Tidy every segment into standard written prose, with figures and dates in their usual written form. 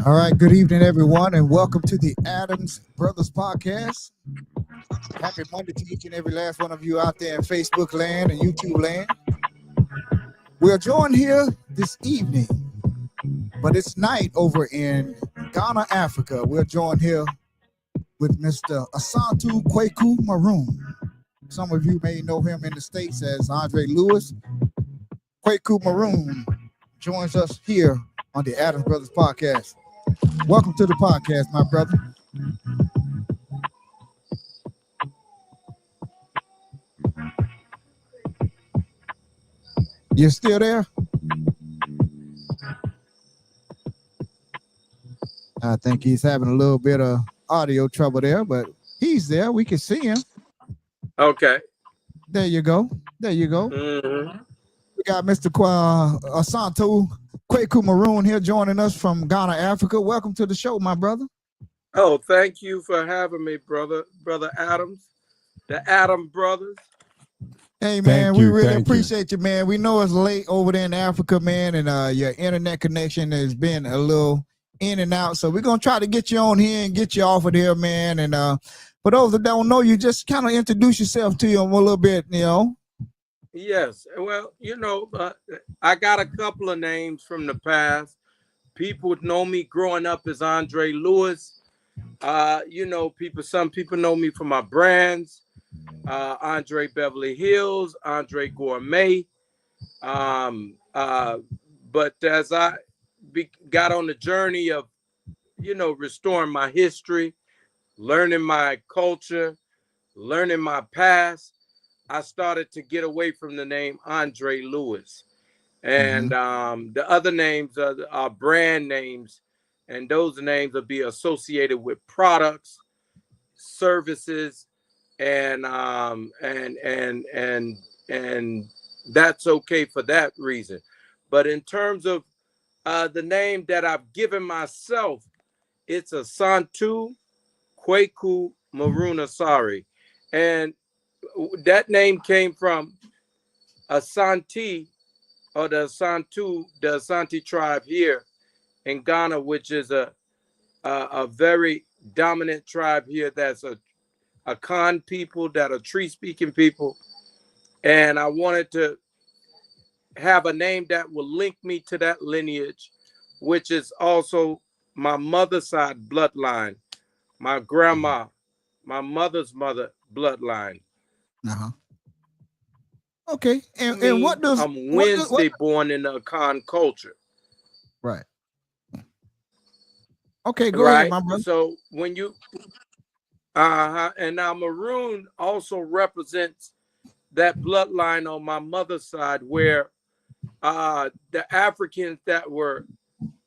All right, good evening, everyone, and welcome to the Adams Brothers Podcast. Happy Monday to each and every last one of you out there in Facebook land and YouTube land. We are joined here this evening, but it's night over in Ghana, Africa. We're joined here with Mr. Asantu Kweku Maroon. Some of you may know him in the States as Andre Lewis. Kweku Maroon joins us here on the Adams Brothers Podcast. Welcome to the podcast, my brother. You still there? I think he's having a little bit of audio trouble there, but he's there. We can see him. Okay. There you go. There you go. We got Mr. Asantu Kweku Maroon here joining us from Ghana, Africa. Welcome to the show, my brother. Oh, thank you for having me, brother Adams, the Adam Brothers. Hey, man, we really appreciate you, man. We know it's late over there in Africa, man, and your internet connection has been a little in and out. So we're going to try to get you on here and get you off of there, man. And for those that don't know you, just kind of introduce yourself to them a little bit, you know. Yes. Well, I got a couple of names from the past. People know me growing up as Andre Lewis. Some people know me for my brands. Andre Beverly Hills, Andre Gourmet. But as I got on the journey of, restoring my history, learning my culture, learning my past, I started to get away from the name Andre Lewis. And the other names are brand names, and those names will be associated with products, services, and that's okay for that reason. But in terms of the name that I've given myself, it's Asantu Kweku Maroon Asari. And that name came from Asante, or the Asante tribe here in Ghana, which is a very dominant tribe here. That's a Akan people, that are tree-speaking people. And I wanted to have a name that will link me to that lineage, which is also my mother's side bloodline, my grandma, my mother's mother bloodline. Okay. And what does I'm Wednesday born in the Akan culture. Right. Okay, go ahead, my brother. So when you and now Maroon also represents that bloodline on my mother's side, where the Africans that were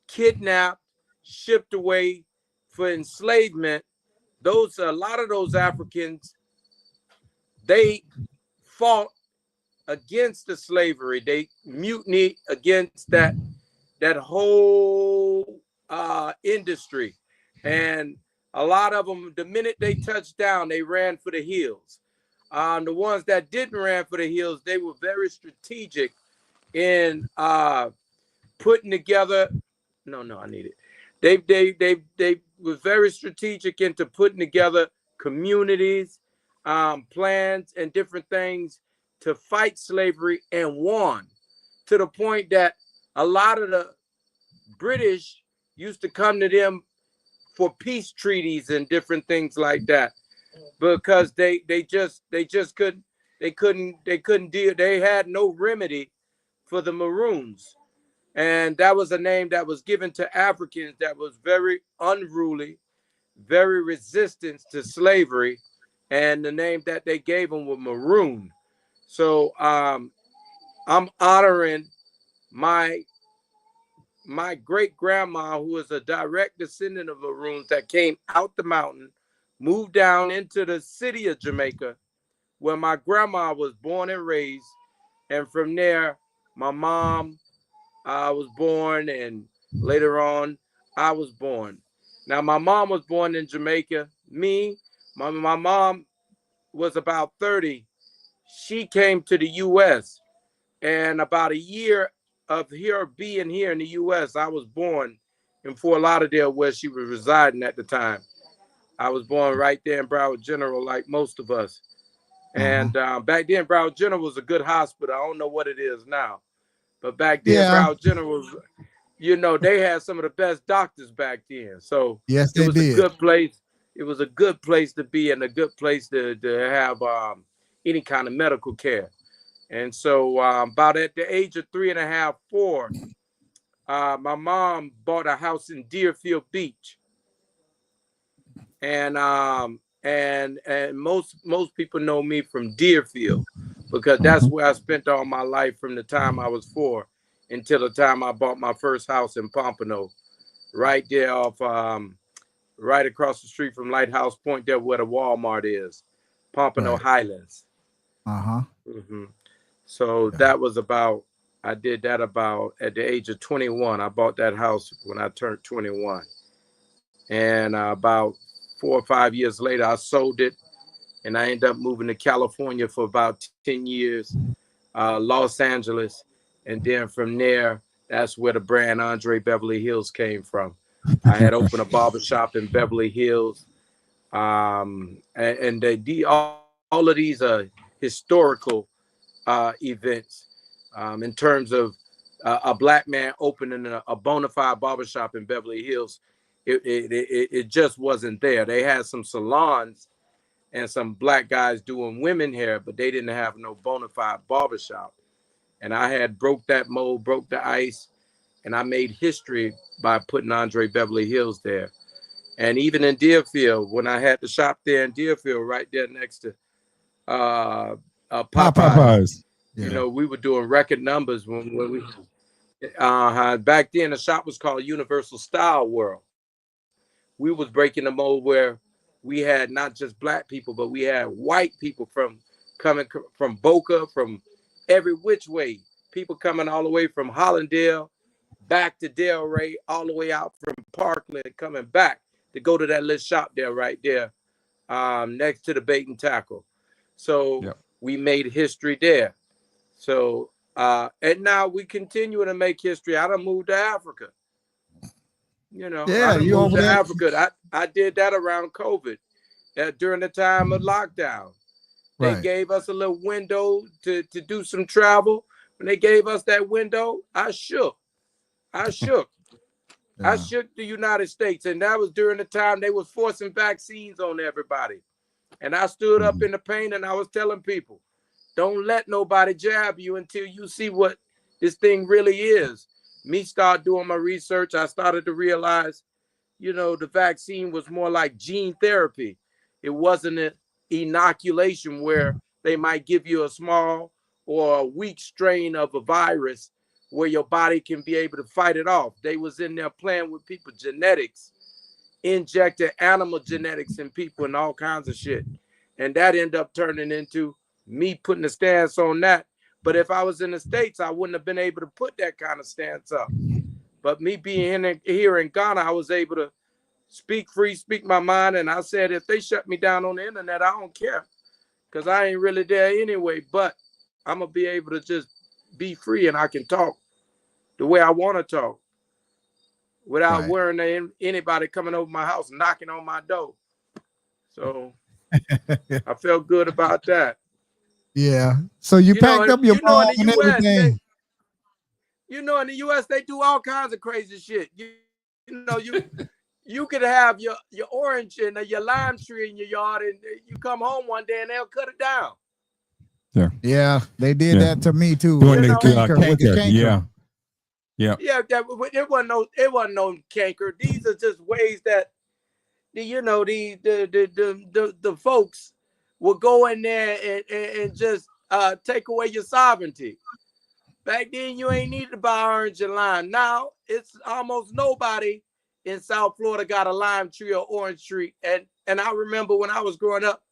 kidnapped, shipped away for enslavement, a lot of those Africans, they fought against the slavery. They mutinied against that whole industry. And a lot of them, the minute they touched down, they ran for the hills. The ones that didn't ran for the hills, they were very strategic in putting together. I need it. They were very strategic into putting together communities, plans, and different things to fight slavery, and won, to the point that a lot of the British used to come to them for peace treaties and different things like that, because they couldn't deal. They had no remedy for the Maroons. And that was a name that was given to Africans that was very unruly, very resistant to slavery. And the name that they gave them was Maroon. So I'm honoring my great grandma, who is a direct descendant of Maroons that came out the mountain, moved down into the city of Jamaica, where my grandma was born and raised. And from there, my mom was born, and later on, I was born. Now, my mom was born in Jamaica. My mom was about 30. She came to the U.S., and about a year of her being here in the U.S., I was born in Fort Lauderdale, where she was residing at the time. I was born right there in Broward General, like most of us. And back then, Broward General was a good hospital. I don't know what it is now, but back then, Yeah. Broward General was, you know, they had some of the best doctors back then. So Yes, it they was a did. good place. It was a good place to be and a good place to have any kind of medical care. And so about at the age of 3.5, 4, my mom bought a house in Deerfield Beach, and most people know me from Deerfield because that's where I spent all my life from the time I was 4 until the time I bought my first house in Pompano, right there off right across the street from Lighthouse Point, there where the Walmart is, Pompano Right. Highlands. Uh-huh. hmm So Yeah. that was about, I did that about at the age of 21. I bought that house when I turned 21. And about 4 or 5 years later, I sold it and I ended up moving to California for about 10 years, Los Angeles. And then from there, that's where the brand Andre Beverly Hills came from. I had opened a barbershop in Beverly Hills. And all of these are historical events in terms of a black man opening a bona fide barbershop in Beverly Hills. It just wasn't there. They had some salons and some black guys doing women hair, but they didn't have no bona fide barbershop. And I had broke that mold, broke the ice, and I made history by putting Andre Beverly Hills there. And even in Deerfield, when I had the shop there in Deerfield, right there next to Popeyes, Popeyes. you Yeah. know, we were doing record numbers when we back then the shop was called Universal Style World. We was breaking the mold where we had not just black people, but we had white people coming from Boca, from every which way. People coming all the way from Hollandale back to Delray, all the way out from Parkland, coming back to go to that little shop there, right there, next to the bait and tackle. So Yep. we made history there. So and now we continue to make history. I done moved to Africa. You know, I Yeah, done you moved over to there. Africa. I did that around COVID, during the time of lockdown. They Right. gave us a little window to do some travel. When they gave us that window, I shook. I shook. I Yeah. shook the United States. And that was during the time they was forcing vaccines on everybody. And I stood up Mhm. in the pain and I was telling people, don't let nobody jab you until you see what this thing really is. Me start doing my research. I started to realize, you know, the vaccine was more like gene therapy. It wasn't an inoculation where they might give you a small or a weak strain of a virus where your body can be able to fight it off. They was in there playing with people's genetics, injected animal genetics in people and all kinds of shit. And that ended up turning into me putting a stance on that. But if I was in the States, I wouldn't have been able to put that kind of stance up. But me being here in Ghana, I was able to speak free, speak my mind. And I said, if they shut me down on the internet, I don't care because I ain't really there anyway. But I'm going to be able to just be free and I can talk the way I want to talk without Right. worrying anybody coming over my house, knocking on my door. So I felt good about that. Yeah. So you packed up your You know, in ball the and U.S. everything. In the U.S. they do all kinds of crazy shit. You could have your orange and your lime tree in your yard, and you come home one day and they'll cut it down. Yeah. Yeah, they did Yeah. that to me too Doing with You the know, the canker. With the canker. canker. Yeah. Yeah. yeah, it wasn't no canker. These are just ways that the folks will go in there and just take away your sovereignty. Back then, you ain't need to buy orange and lime. Now it's almost nobody in South Florida got a lime tree or orange tree. And I remember when I was growing up,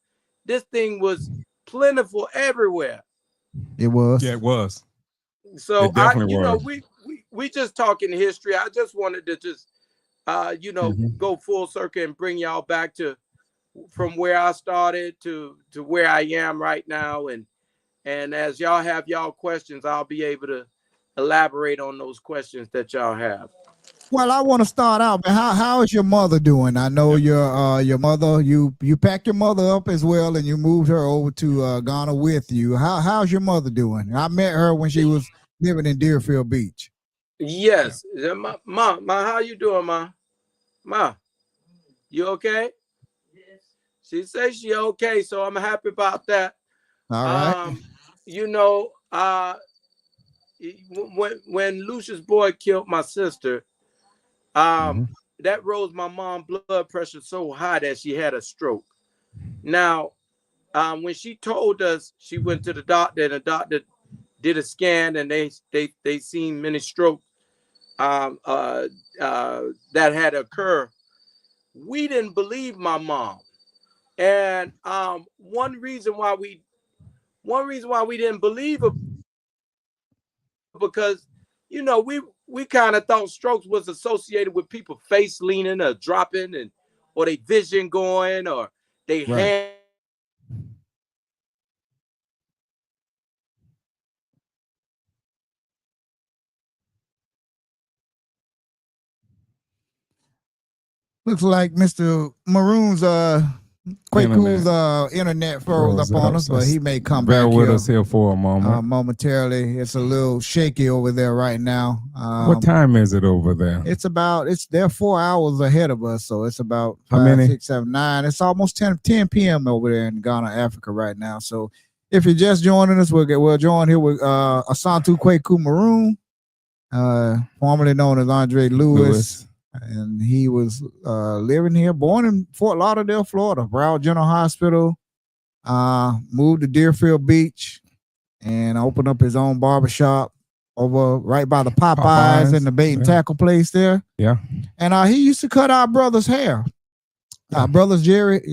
this thing was plentiful everywhere. It was. Yeah, it was. So It definitely was. we just talking history. I just wanted to just Mhm. go full circle and bring y'all back to from where I started to where I am right now. And as y'all have y'all questions, I'll be able elaborate on those questions that y'all have. Well, I want to start out, man. How is your mother doing? I know your mother. You packed your mother up as well, and you moved her over to Ghana with you. How's your mother doing? I met her when she was living in Deerfield Beach. Yes, ma, how you doing, ma, you okay? She says she okay, so I'm happy about that. All right. You know, when Lucius Boyd killed my sister, that rose my mom's blood pressure so high that she had a stroke. Now, when she told us, she went to the doctor, and the doctor did a scan, and they seen many strokes that had occurred. We didn't believe my mom, and one reason why we didn't believe her, because we kind of thought strokes was associated with people face leaning or dropping, and or they vision going, or they hand. Looks like Mr. Maroon's Kweku's internet froze up on us, but he may come back with us here for a moment. Momentarily. It's a little shaky over there right now. What time is it over there? They're 4 hours ahead of us, so it's about How many? 6, 7, 9. It's almost 10 p.m. over there in Ghana, Africa right now. So if you're just joining us, we'll join here with Asantu Kweku Maroon, formerly known as Andre Lewis. And he was living here, born in Fort Lauderdale, Florida, Broward General Hospital, moved to Deerfield Beach, and opened up his own barbershop over right by the Popeyes and the bait and tackle place there. Yeah. And he used to cut our brother's hair. Our brother Jerry's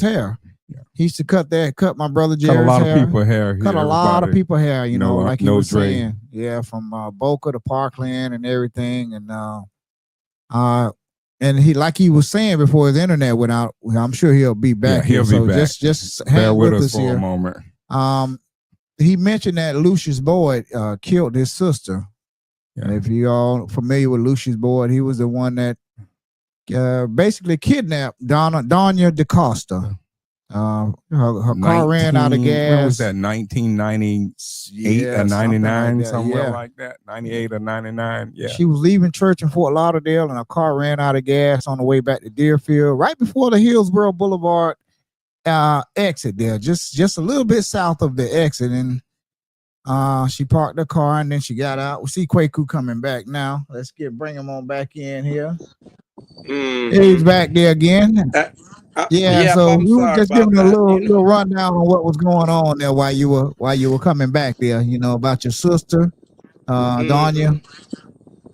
hair. Yeah. He used to cut my brother Jerry's hair. Cut a lot of people hair. Cut a lot of people hair, like he was Dre. saying. Yeah, from Boca to Parkland and everything. And he, like he was saying before his internet went out, I'm sure he'll be back. Yeah, he'll be back. Just hang with us for here. A moment. He mentioned that Lucius Boyd killed his sister. Yeah. And if you all familiar with Lucius Boyd, he was the one that basically kidnapped Donya DaCosta. Her car ran out of gas. When was that? 1998 or 99, somewhere like that. 98 or 99. Yeah. She was leaving church in Fort Lauderdale, and her car ran out of gas on the way back to Deerfield, right before the Hillsborough Boulevard exit there, just a little bit south of the exit. And she parked her car, and then she got out. We see Kweku coming back now. Let's bring him on back in here. He's back there again. So we were just giving a little rundown on what was going on there while you were coming back there, about your sister, Donya.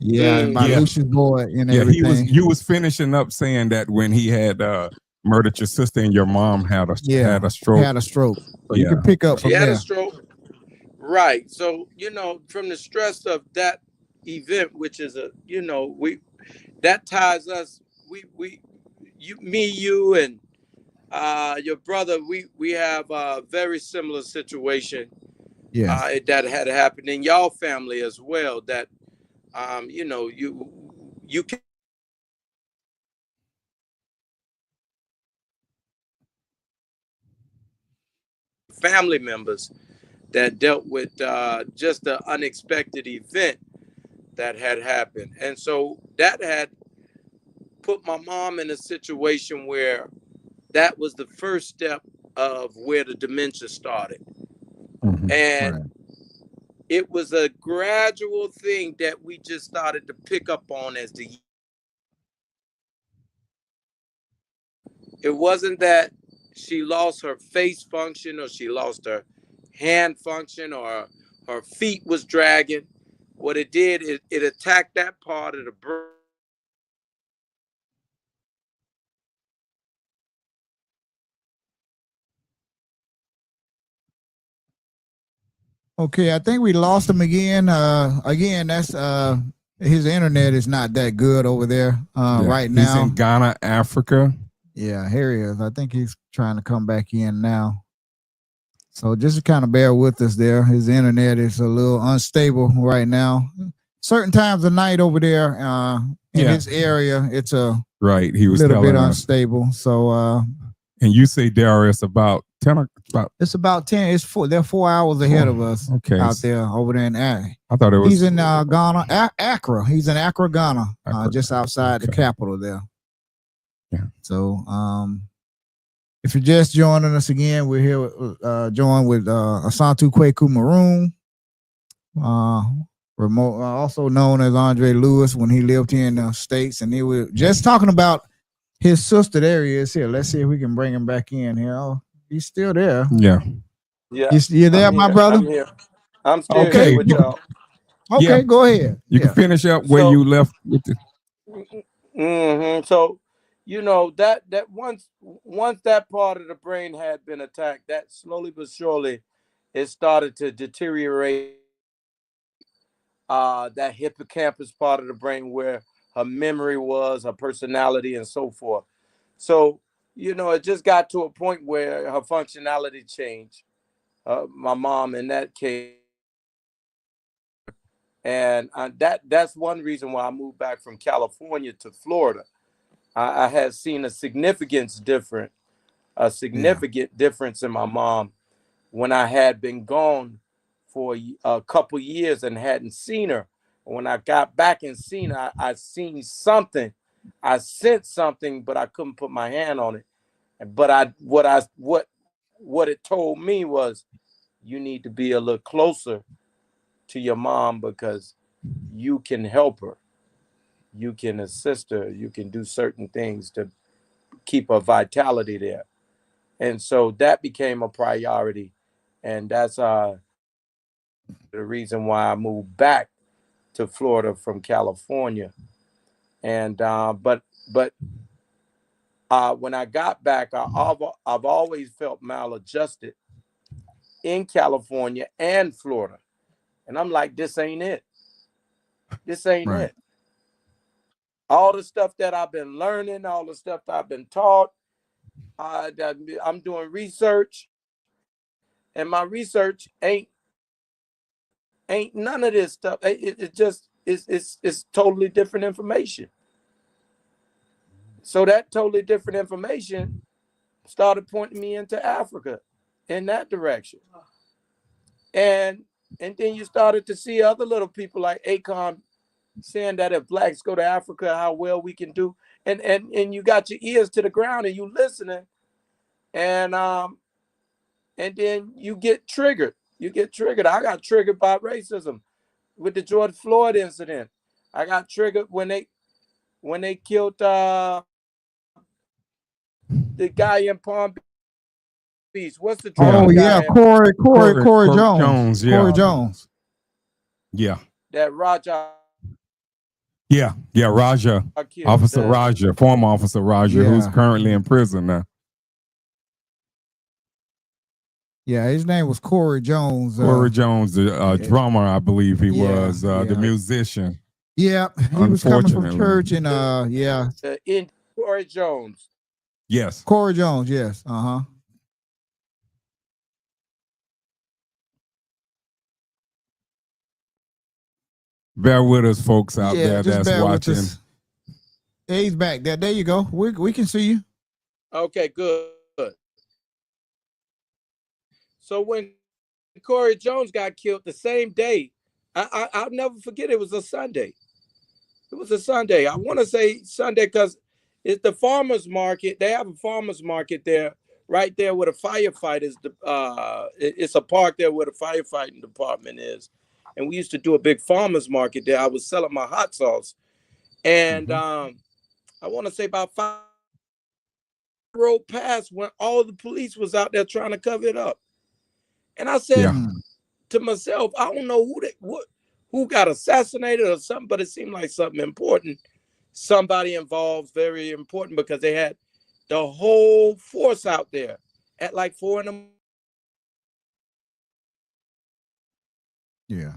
And my Lucius Boyd and everything. You was finishing up saying that when he had murdered your sister and your mom had a stroke. Had a stroke. So you can pick up from there. Had a stroke. Right. So, from the stress of that event, which is that ties us, you and your brother, we have a very similar situation that had happened in y'all family as well, that you can family members that dealt with just an unexpected event that had happened. And so that had put my mom in a situation where that was the first step of where the dementia started. And it was a gradual thing that we just started to pick up on as the it wasn't that she lost her face function or she lost her hand function or her feet was dragging. What it did is it attacked that part of the brain. Okay, I think we lost him again. Again, that's his internet is not that good over there right now. He's in Ghana, Africa. Yeah, here he is. I think he's trying to come back in now. So just kind of bear with us there. His internet is a little unstable right now. Certain times of night over there in this area, it's a He was little bit telling us. unstable. So And you say Darius about 10 o'clock. it's about 10. They're 4 hours ahead of us out there over there in I thought it was. He's in Ghana, Accra. He's in Accra, Ghana, just outside the capital there. Yeah. So if you're just joining us again, we're here joined with Asantu Kweku Maroon, also known as Andre Lewis when he lived here in the States. And he was just talking about his sister. There he is here. Let's see if we can bring him back in here. Oh, he's still there. Yeah. You there, my brother? I'm here. I'm still here with y'all. Okay, go ahead. You can finish up where you left with the. So, that once that part of the brain had been attacked, that slowly but surely, it started to deteriorate. That hippocampus part of the brain where her memory was, her personality, and so forth. So, it just got to a point where her functionality changed. My mom, in that case. And that's one reason why I moved back from California to Florida. I had seen a significant difference in my mom when I had been gone for a couple years and hadn't seen her. When I got back and seen her, I seen something. I sensed something, but I couldn't put my hand on it. But what it told me was, you need to be a little closer to your mom because you can help her, you can assist her, you can do certain things to keep her vitality there. And so that became a priority. And that's the reason why I moved back to Florida from California. And but when I got back, I've always felt maladjusted in California and Florida. And I'm like, this ain't it. This ain't it. All the stuff that I've been learning, all the stuff that I've been taught, I'm doing research, and my research ain't none of this stuff. It just it's totally different information. So that totally different information started pointing me into Africa in that direction. And then you started to see other little people like Akon saying that if blacks go to Africa, how well we can do. And you got your ears to the ground and you listening. And then you get triggered. I got triggered by racism with the George Floyd incident. I got triggered when they killed the guy in Palm Beach. What's the Corey Jones. Yeah. Corey Jones. Yeah. That Raja. Yeah, Raja. Officer Raja, former Officer Raja, who's currently in prison now. Yeah, his name was Corey Jones. Corey Jones, the drummer, I believe he was, the musician. Yeah, he was coming from church and in Corey Jones. Yes. Corey Jones, yes. Bear with us, folks out there that's watching. Yeah, he's back. There you go. We can see you. Okay, good. So when Corey Jones got killed the same day, I'll never forget. It was a Sunday. I want to say Sunday because it's the farmers market. They have a farmers market there, right there where the firefighters. It's a park there where the firefighting department is, and we used to do a big farmers market there. I was selling my hot sauce, and I want to say about 5 road past when all the police was out there trying to cover it up. And I said to myself, I don't know who got assassinated or something, but it seemed like something important. Somebody involved, very important, because they had the whole force out there at like 4 in the morning. Yeah.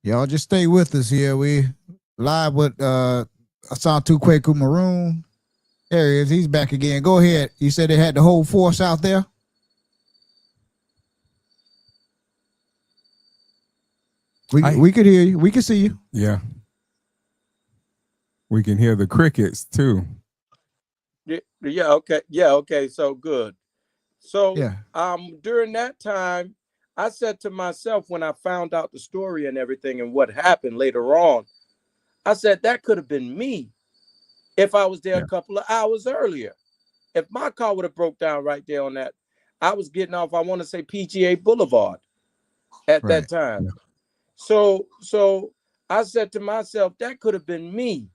Y'all just stay with us here. We live with Asantu Kweku Maroon. There he is. He's back again. Go ahead. You said they had the whole force out there? We could hear you. We can see you. Yeah. We can hear the crickets too. Yeah, okay. Yeah, okay. So good. So yeah. During that time, I said to myself when I found out the story and everything and what happened later on, I said that could have been me if I was there a couple of hours earlier. If my car would have broke down right there on that, I was getting off, I want to say PGA Boulevard at that time. Yeah. So I said to myself, that could have been me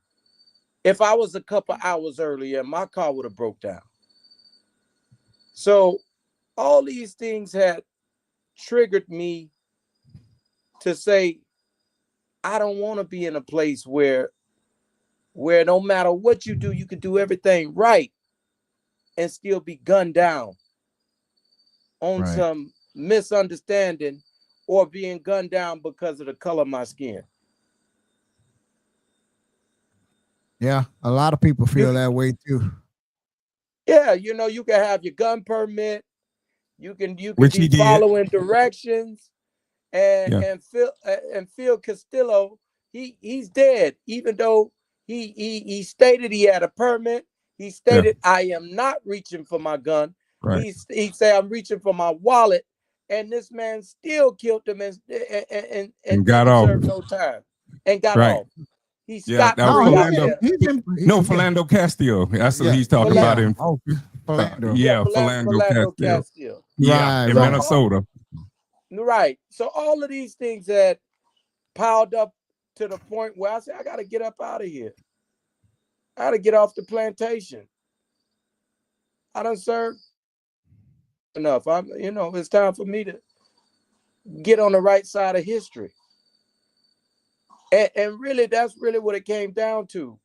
if I was a couple hours earlier and my car would have broke down. So all these things had triggered me to say, I don't want to be in a place where no matter what you do, you can do everything right and still be gunned down on some misunderstanding or being gunned down because of the color of my skin. Yeah, a lot of people feel that way too. Yeah, you can have your gun permit, you can be following directions, and Phil Castillo, he's dead, even though he stated he had a permit. He stated, I am not reaching for my gun. Right. He said, I'm reaching for my wallet, and this man still killed him and got off. Served no time and got off. He's got Philando Castillo. That's what he's talking about in Philando. Philando Castillo. Yeah, in Minnesota. Right. So all of these things that piled up to the point where I said, I got to get up out of here. I got to get off the plantation. I done served enough. It's time for me to get on the right side of history. And really, that's really what it came down to.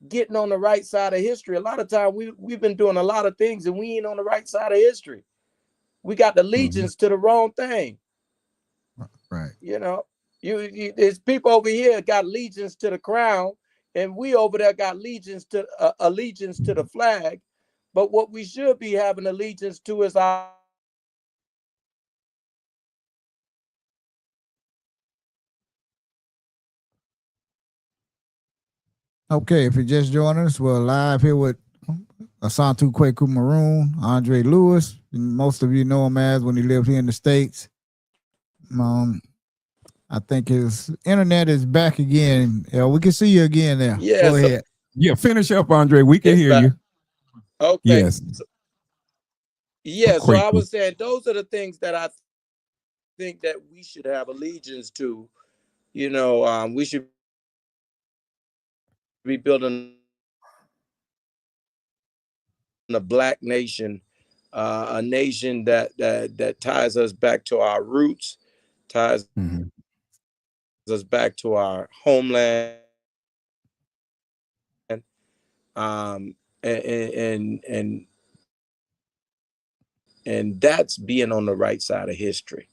Getting on the right side of history. A lot of time we've been doing a lot of things and we ain't on the right side of history. We got the allegiance to the wrong thing. Right. There's people over here got allegiance to the crown, and we over there got allegiance to the flag. But what we should be having allegiance to is our. Okay, if you're just joining us, we're live here with Asantu Kweku Maroon, Andre Lewis. Most of you know him as when he lived here in the States. I think his internet is back again. Yeah, we can see you again there. Yeah, go ahead. Yeah, finish up, Andre. We can hear you. Okay. Yes. So I was saying those are the things that I think that we should have allegiance to. We should be building a black nation, a nation that ties us back to our roots, ties us back to our homeland, and that's being on the right side of history.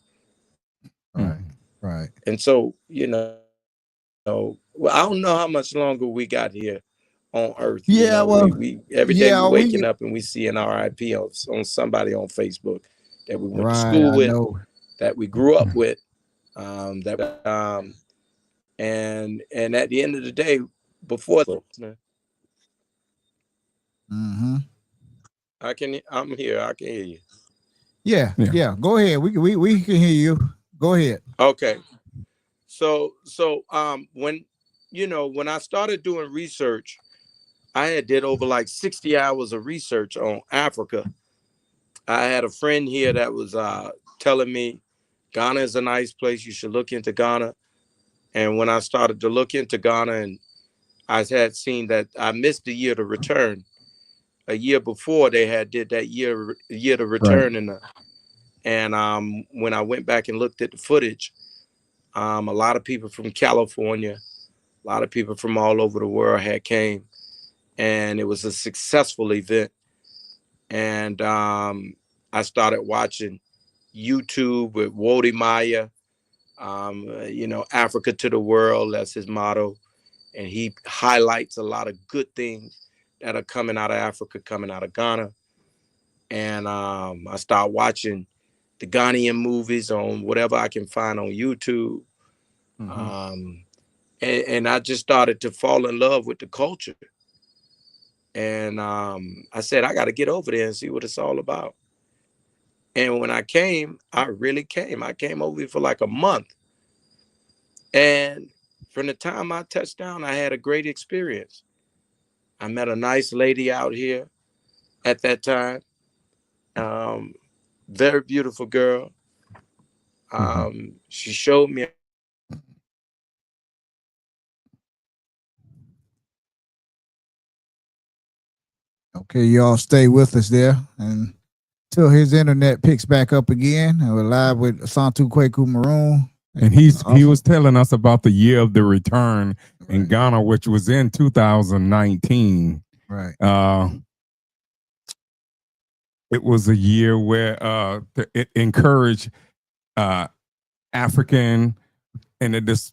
Right. And so, I don't know how much longer we got here on Earth. Yeah, we every day we're waking up and we see an RIP on somebody on Facebook that we went to school with, that we grew up with, and at the end of the day, before I'm here. I can hear you. Yeah. Go ahead. We can hear you. Go ahead. Okay. So when I started doing research, I had did over like 60 hours of research on Africa. I had a friend here that was telling me Ghana is a nice place. You should look into Ghana. And when I started to look into Ghana, and I had seen that I missed the year to return. A year before they had did that year to return, and when I went back and looked at the footage, a lot of people from California, a lot of people from all over the world had came, and it was a successful event. And I started watching YouTube with Wody Maya, Africa to the world, that's his motto. And he highlights a lot of good things that are coming out of Africa, coming out of Ghana. And I start watching the Ghanaian movies on whatever I can find on YouTube. And I just started to fall in love with the culture. And I said, I got to get over there and see what it's all about. And when I came, I really came. I came over here for like a month. And from the time I touched down, I had a great experience. I met a nice lady out here at that time. Very beautiful girl. She showed me. Okay, y'all stay with us there and till his internet picks back up again. And we're live with Asantu Kweku Maroon. And he was telling us about the year of the return in Ghana, which was in 2019. Right. It was a year where it encouraged African and this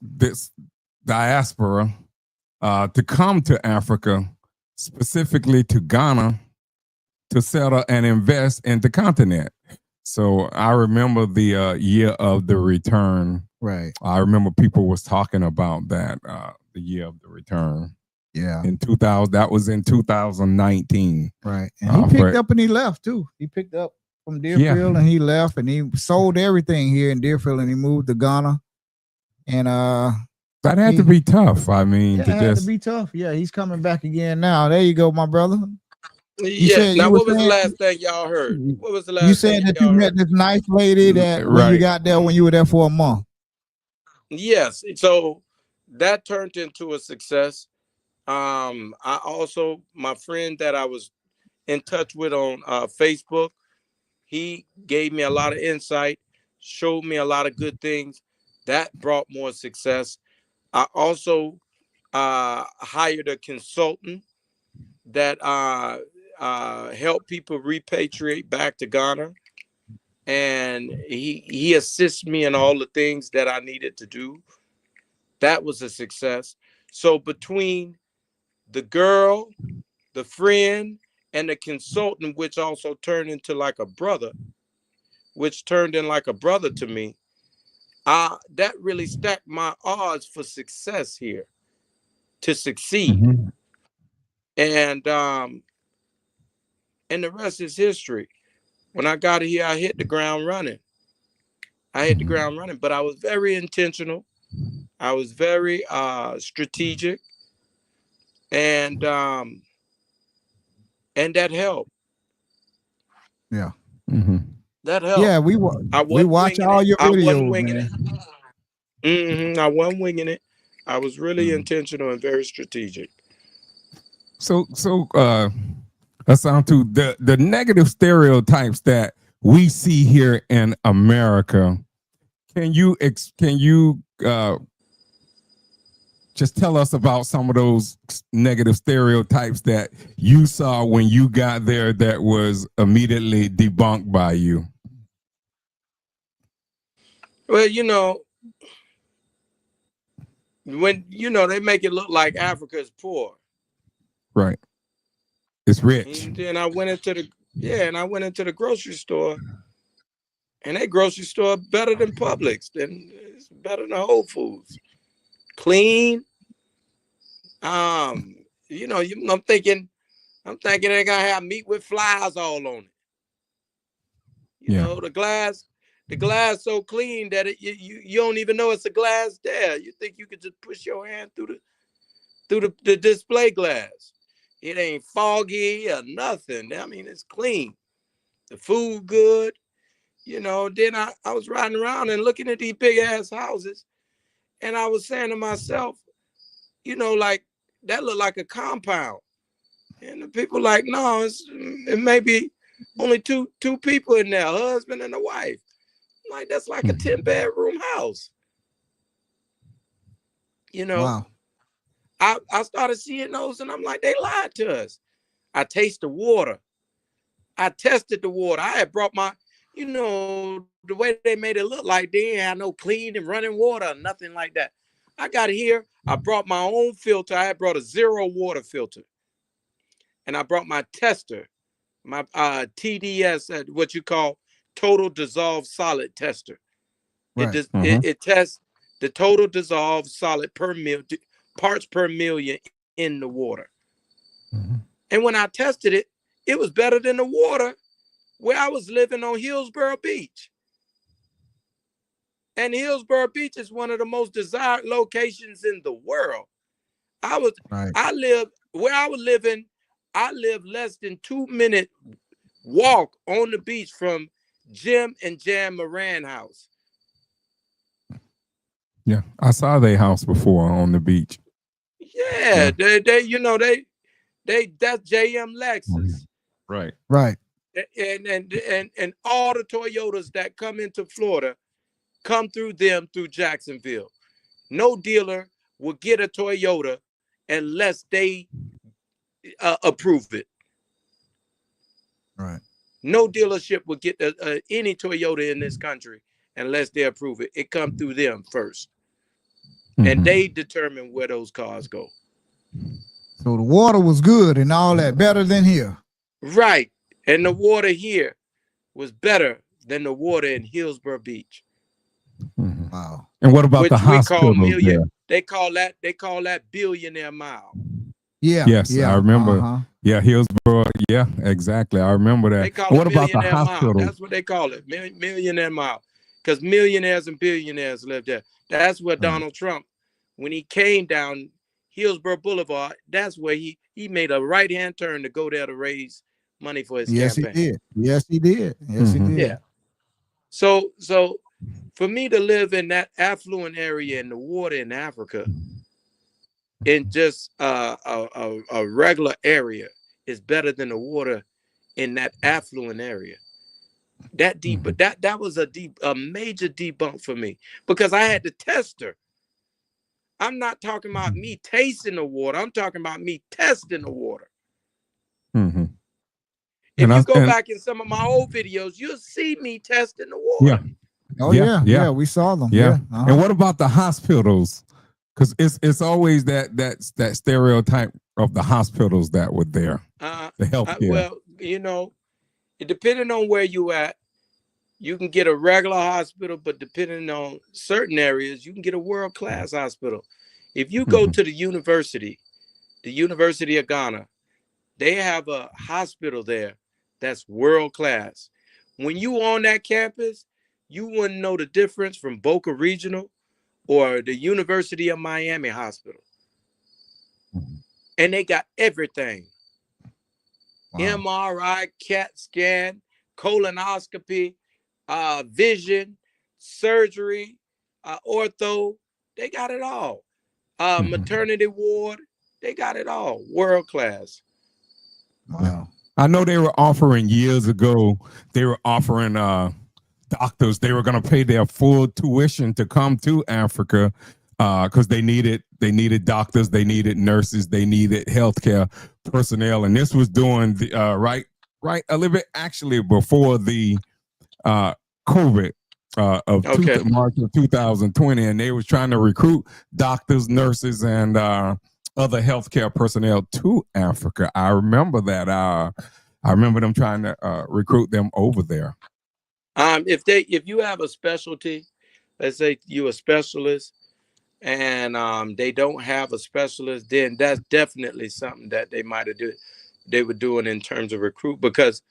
diaspora to come to Africa, specifically to Ghana, to settle and invest in the continent. So I remember the year of the return. Right. I remember people was talking about that, the year of the return. Yeah. In 2000, that was in 2019. Right. And he picked up and he left too. He picked up from Deerfield and he left and he sold everything here in Deerfield and he moved to Ghana. And that had to be tough. I mean, it had to be tough. Yeah, he's coming back again now. There you go, my brother. Now, what was the last thing y'all heard? What was the last? You said that you met this nice lady that when you got there, when you were there for a month. Yes. So that turned into a success. I also, my friend that I was in touch with on Facebook, he gave me a lot of insight, showed me a lot of good things. That brought more success. I also hired a consultant that helped people repatriate back to Ghana. And he assists me in all the things that I needed to do. That was a success. So between the girl, the friend, and the consultant, which also turned into like a brother, which turned in like a brother to me, that really stacked my odds for success here, to succeed. And the rest is history. When I got here, I hit the ground running. But I was very intentional. I was very strategic, and that helped. Yeah. That helped. Yeah, we watch all your videos, man. I wasn't winging it. I was really intentional and very strategic. So Asantu, the negative stereotypes that we see here in America, can you just tell us about some of those negative stereotypes that you saw when you got there that was immediately debunked by you? Well, when they make it look like Africa is poor. Right. It's rich. And then I went into the grocery store, and that grocery store better than Publix, it's better than Whole Foods. Clean. I'm thinking they're gonna have meat with flies all on it. You know, the glass so clean that you don't even know it's a glass there. You think you could just push your hand through the display glass. It ain't foggy or nothing. I mean, it's clean. The food good. Then I was riding around and looking at these big ass houses, and I was saying to myself, like, that looked like a compound. And the people like, no, it may be only two people in there, a husband and a wife. I'm like, that's like a 10-bedroom house. Wow. I started seeing those, and I'm like, they lied to us. I taste the water. I tested the water. I had brought my, the way they made it look like they didn't have no clean and running water, nothing like that. I got here. I brought my own filter. I had brought a zero water filter. and I brought my tester, my TDS, what you call total dissolved solid tester. Right. It tests the total dissolved solid parts per million in the water. And when I tested it, it was better than the water where I was living on Hillsborough Beach. And Hillsborough Beach is one of the most desired locations in the world. I lived where I was living. I lived less than 2-minute walk on the beach from Jim and Jan Moran house. Yeah, I saw their house before on the beach. Yeah, they that's JM Lexus. Right. Right. And all the Toyotas that come into Florida come through them through Jacksonville. No dealer will get a Toyota unless they approve it. Right. No dealership will get any Toyota in this country unless they approve it. It comes through them first. And they determine where those cars go. So the water was good and all that, better than here. Right. And the water here was better than the water in Hillsborough Beach. Wow. And what about which the we hospitals call million. there? They call that billionaire mile. Yeah. Yes, yeah. I remember. Yeah, Hillsborough. Yeah, exactly. I remember that. They call What it about the millionaire mile. hospitals? That's what they call it, millionaire mile. Because millionaires and billionaires live there. That's where Donald Trump, when he came down Hillsborough Boulevard, that's where he made a right-hand turn to go there to raise money for his campaign. He did. Yes, he did. Yes, he did. Yeah. So for me to live in that affluent area in the water in Africa, in just a regular area, is better than the water in that affluent area. That deep, but that was a major debunk for me because I had to test her. I'm not talking about me tasting the water. I'm talking about me testing the water. If you go back in some of my old videos, you'll see me testing the water. Oh yeah, we saw them. Yeah. And what about the hospitals? Because it's always that stereotype of the hospitals that were there. The healthcare. Well, depending on where you at, you can get a regular hospital, but depending on certain areas, you can get a world-class hospital. If you go to the University of Ghana, they have a hospital there that's world-class. When you on that campus, you wouldn't know the difference from Boca Regional or the University of Miami Hospital. And they got everything. Wow. MRI, CAT scan, colonoscopy, vision, surgery, ortho, they got it all. Maternity ward, they got it all. World class. Wow. I know they were offering years ago, they were offering doctors, they were going to pay their full tuition to come to Africa because they needed doctors, they needed nurses, they needed healthcare personnel. And this was during the right a little bit actually before the COVID of March of 2020, and they was trying to recruit doctors, nurses, and other healthcare personnel to Africa. I remember that. I remember them trying to recruit them over there. If you have a specialty, let's say you're a specialist, and they don't have a specialist, then that's definitely something that they might have they were doing in terms of recruit, because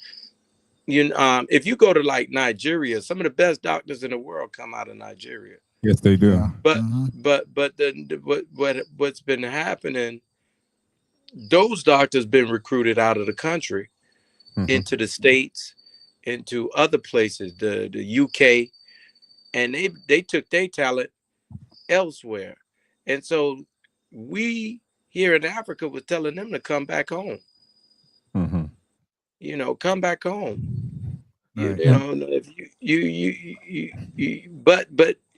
if you go to like Nigeria, some of the best doctors in the world come out of Nigeria. Yes, they do. But what's been happening, those doctors been recruited out of the country into the States, into other places, the UK, and they took their talent elsewhere. And so we here in Africa was telling them to come back home. Come back home. Right. But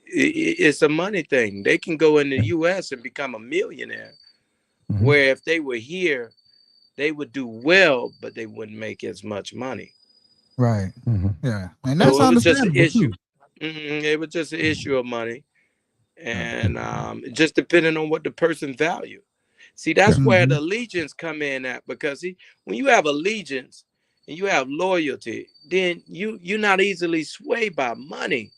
it's a money thing. They can go in the US and become a millionaire, where if they were here, they would do well, but they wouldn't make as much money. Right. Yeah. And that's it was just an issue. It was just an issue of money. And just depending on what the person value. See, that's Yeah. where the allegiance come in at, because when you have allegiance and you have loyalty, then you're not easily swayed by money.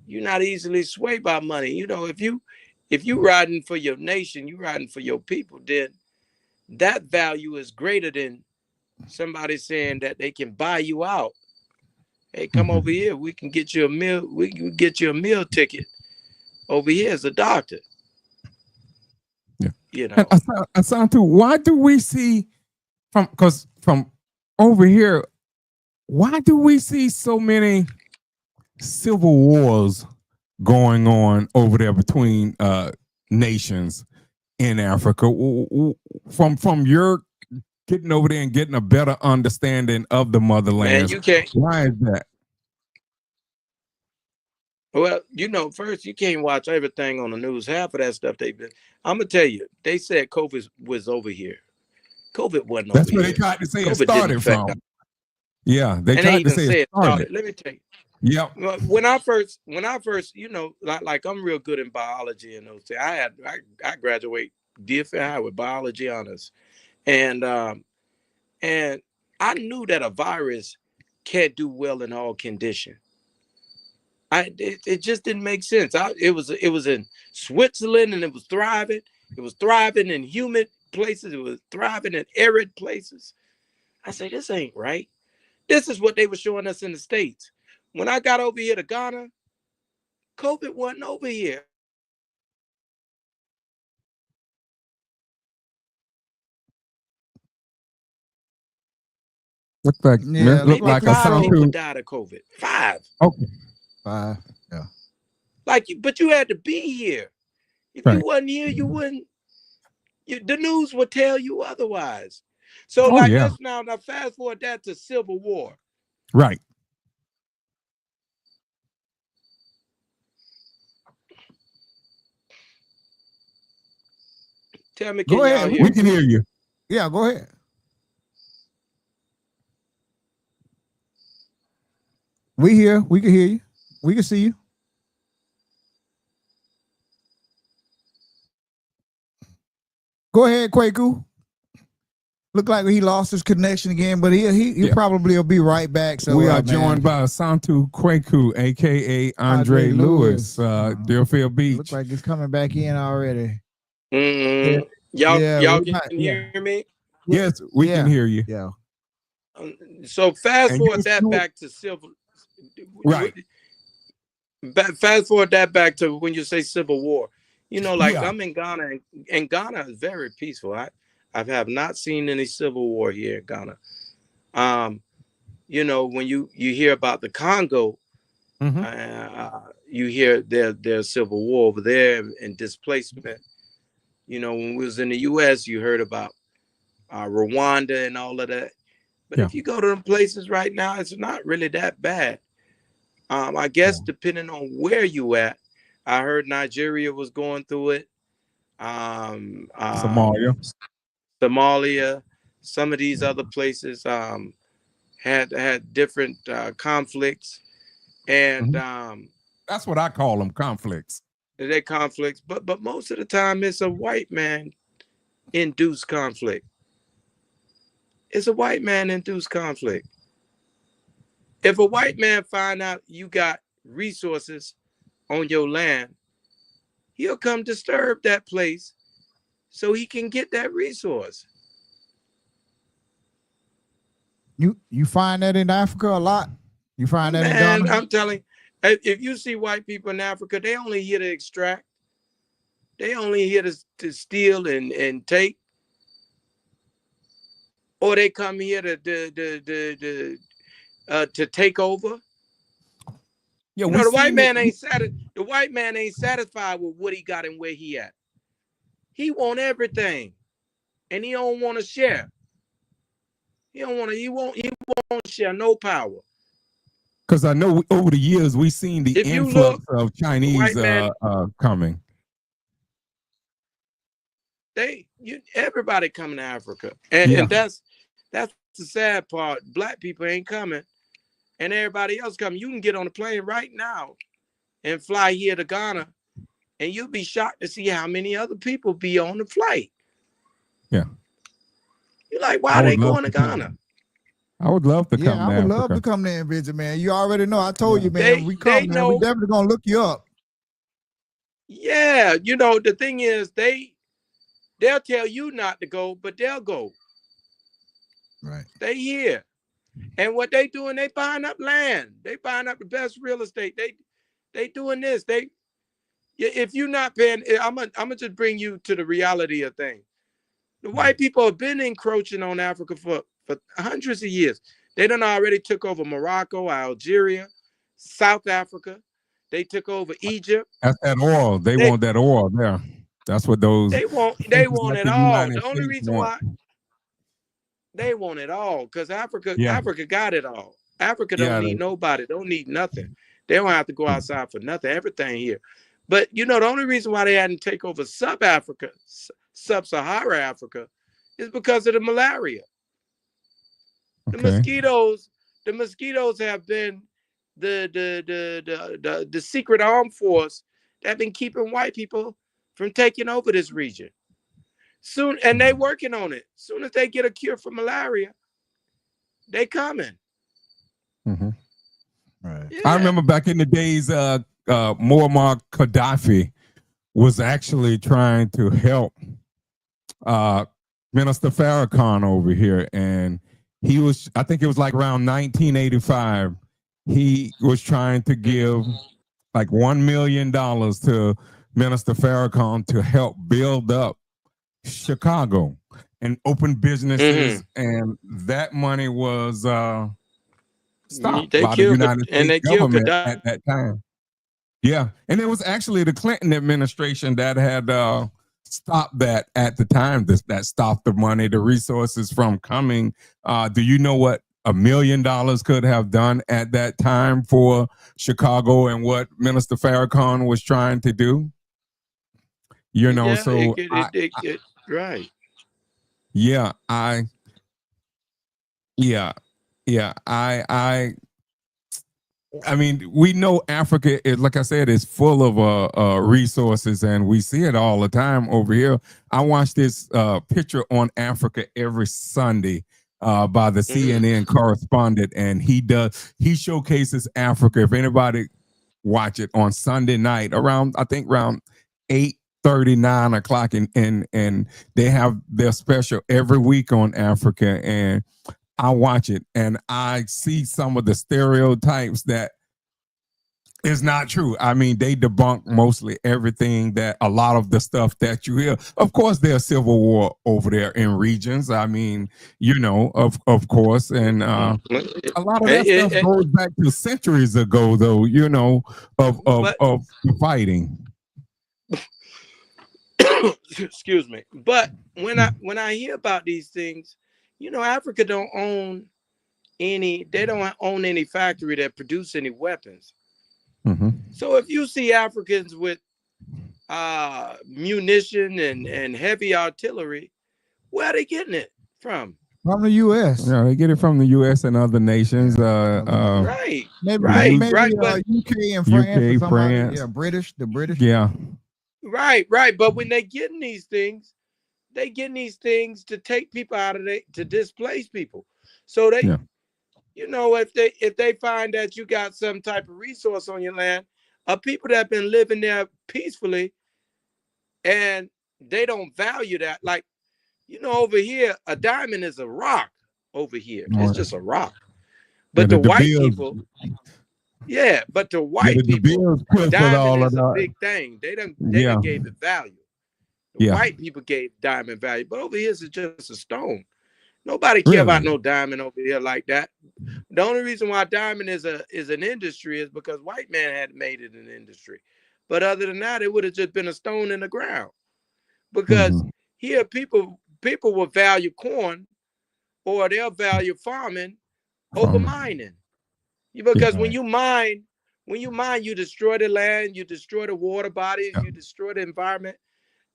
You're not easily swayed by money. If you riding for your nation, you riding for your people, then that value is greater than somebody saying that they can buy you out. Hey, come over here. We can get you a meal. We can get you a meal ticket over here as a doctor. Yeah. You And know. Asantu, why do we see from over here, why do we see so many civil wars going on over there between nations in Africa? From your getting over there and getting a better understanding of the Man, motherlands, you can't. why is that? Well, first you can't watch everything on the news. Half of that stuff I'm gonna tell you. They said COVID was over here. COVID wasn't over That's where they here. tried to say it COVID didn't started affect us. from. Yeah, they And they tried to even say it said started. started. Let me tell you. Yep. When I first, like I'm real good in biology and those things. I graduate DFA high with biology honors, and and I knew that a virus can't do well in all conditions. It just didn't make sense. It was in Switzerland and it was thriving. It was thriving in humid places. It was thriving in arid places. I say, this ain't right. This is what they were showing us in the States. When I got over here to Ghana, COVID wasn't over here. Look Maybe like like a five slow. people Asantu. died of COVID. 5. Okay. 5. Yeah. But you had to be here. If you Right. wasn't here, you wouldn't. The news would tell you otherwise. So, Oh like, yeah. let's now fast forward that to Civil War. Right. Tell me, Go can y'all ahead. hear We me? can hear you. Yeah, go ahead. We here. We can hear you. We can see you. Go ahead, Kweku. Look like he lost his connection again, but he Yeah. probably will be right back. So We are joined by Asantu Kweku, aka Andre Lewis, Deerfield Beach. Looks like he's coming back in already. Mm-hmm. Yeah, Y'all we can might- hear me? Yes, we can hear you. Yeah. So fast And forward you that know- back to Civil. Right. Fast forward that back to when you say Civil War. Like Yeah. I'm in Ghana, and Ghana is very peaceful. I have not seen any civil war here in Ghana. When you hear about the Congo, you hear there's civil war over there and displacement. When we was in the U.S., you heard about Rwanda and all of that. But Yeah. if you go to them places right now, it's not really that bad. I guess depending on where you at. I heard Nigeria was going through it. Somalia. Somalia, some of these other places had different conflicts, and That's what I call them, conflicts. they conflicts. But most of the time, it's a white man induced conflict. It's a white man induced conflict. If a white man find out you got resources on your land, he'll come disturb that place so he can get that resource. You find that in Africa a lot? You find that in Man, Ghana? I'm telling you, if you see white people in Africa, they only here to extract. They only here to steal and take. Or they come here to take over. Yeah, The white man ain't the white man ain't satisfied with what he got and where he at. He want everything. And he don't want to share. He won't share no power. Because I know over the years we've seen the If you influx look, of Chinese coming. Everybody coming to Africa. And that's the sad part. Black people ain't coming. And everybody else coming. You can get on a plane right now and fly here to Ghana and you'll be shocked to see how many other people be on the flight. Yeah. You're like, why I are they would love going to to Ghana? I would love to come Yeah, I to would love to Africa. come there and visit, man. You already know. I told you, man. They We they come, man. We know, definitely gonna look you up. yeah, the thing is they'll tell you not to go, but they'll go. Right. They here. And what they doing, they buying up land. They buying up the best real estate. They doing this. If you're not paying, I'm gonna just bring you to the reality of things. The white people have been encroaching on Africa for hundreds of years. They done already took over Morocco, Algeria, South Africa. They took over Egypt. That's that oil. They They want that oil there. That's what those they places want like it the all. United The only States reason want. why they want it all, because Yeah. Africa got it all. Africa don't Yeah. need nobody, don't need nothing. They don't have to go outside for nothing. Everything here. But the only reason why they hadn't take over sub-Sahara Africa, is because of the malaria. The Okay. mosquitoes, have been the secret armed force that have been keeping white people from taking over this region. Soon, and they working on it. Soon as they get a cure for malaria, they coming. Mm-hmm. Right. I Yeah. remember back in the days, Muammar Gaddafi was actually trying to help uh, Minister Farrakhan over here, and he was, I think it was like around 1985. He was trying to give like $1 million to Minister Farrakhan to help build up Chicago and open businesses, and that money was stopped They by the killed United and States they killed government Gaddafi. at that time. Yeah, and it was actually the Clinton administration that had stopped that at the time. That stopped the money, the resources from coming. Do you know what $1 million could have done at that time for Chicago and what Minister Farrakhan was trying to do? Yeah, So right. yeah, yeah, yeah, I mean, we know Africa is, like I said, is full of resources, and we see it all the time over here. I watch this picture on Africa every Sunday by the CNN correspondent, and he showcases Africa. If anybody watch it on Sunday night around, I think around 8:39 o'clock, and they have their special every week on Africa, and I watch it and I see some of the stereotypes that is not true. I mean, they debunk mostly everything, that a lot of the stuff that you hear. Of course, there's civil war over there in regions. I mean, of course, and a lot of that stuff goes back to centuries ago, though. Of fighting. Excuse me. But when I hear about these things, Africa don't own any. They don't own any factory that produce any weapons. So if you see Africans with munition and heavy artillery, where are they getting it from? From the U.S. Yeah, they get it from the U.S. and other nations. Right. Maybe But UK and France or somebody. France. Yeah, the British. Yeah. Right. But when they getting these things, to take people out of it, to displace people. So they, if they find that you got some type of resource on your land, of people that have been living there peacefully, and they don't value that. Like, over here, a diamond is a rock over here. It's just a rock. But the white people, diamond is a big thing. They done gave it value. The white people gave diamond value, but over here it's just a stone. Nobody care about no diamond over here like that. The only reason why diamond is an industry is because white man had made it an industry. But other than that, it would have just been a stone in the ground. Because here people will value corn, or they'll value farming over mining. Because when you mine, you destroy the land, you destroy the water bodies, you destroy the environment,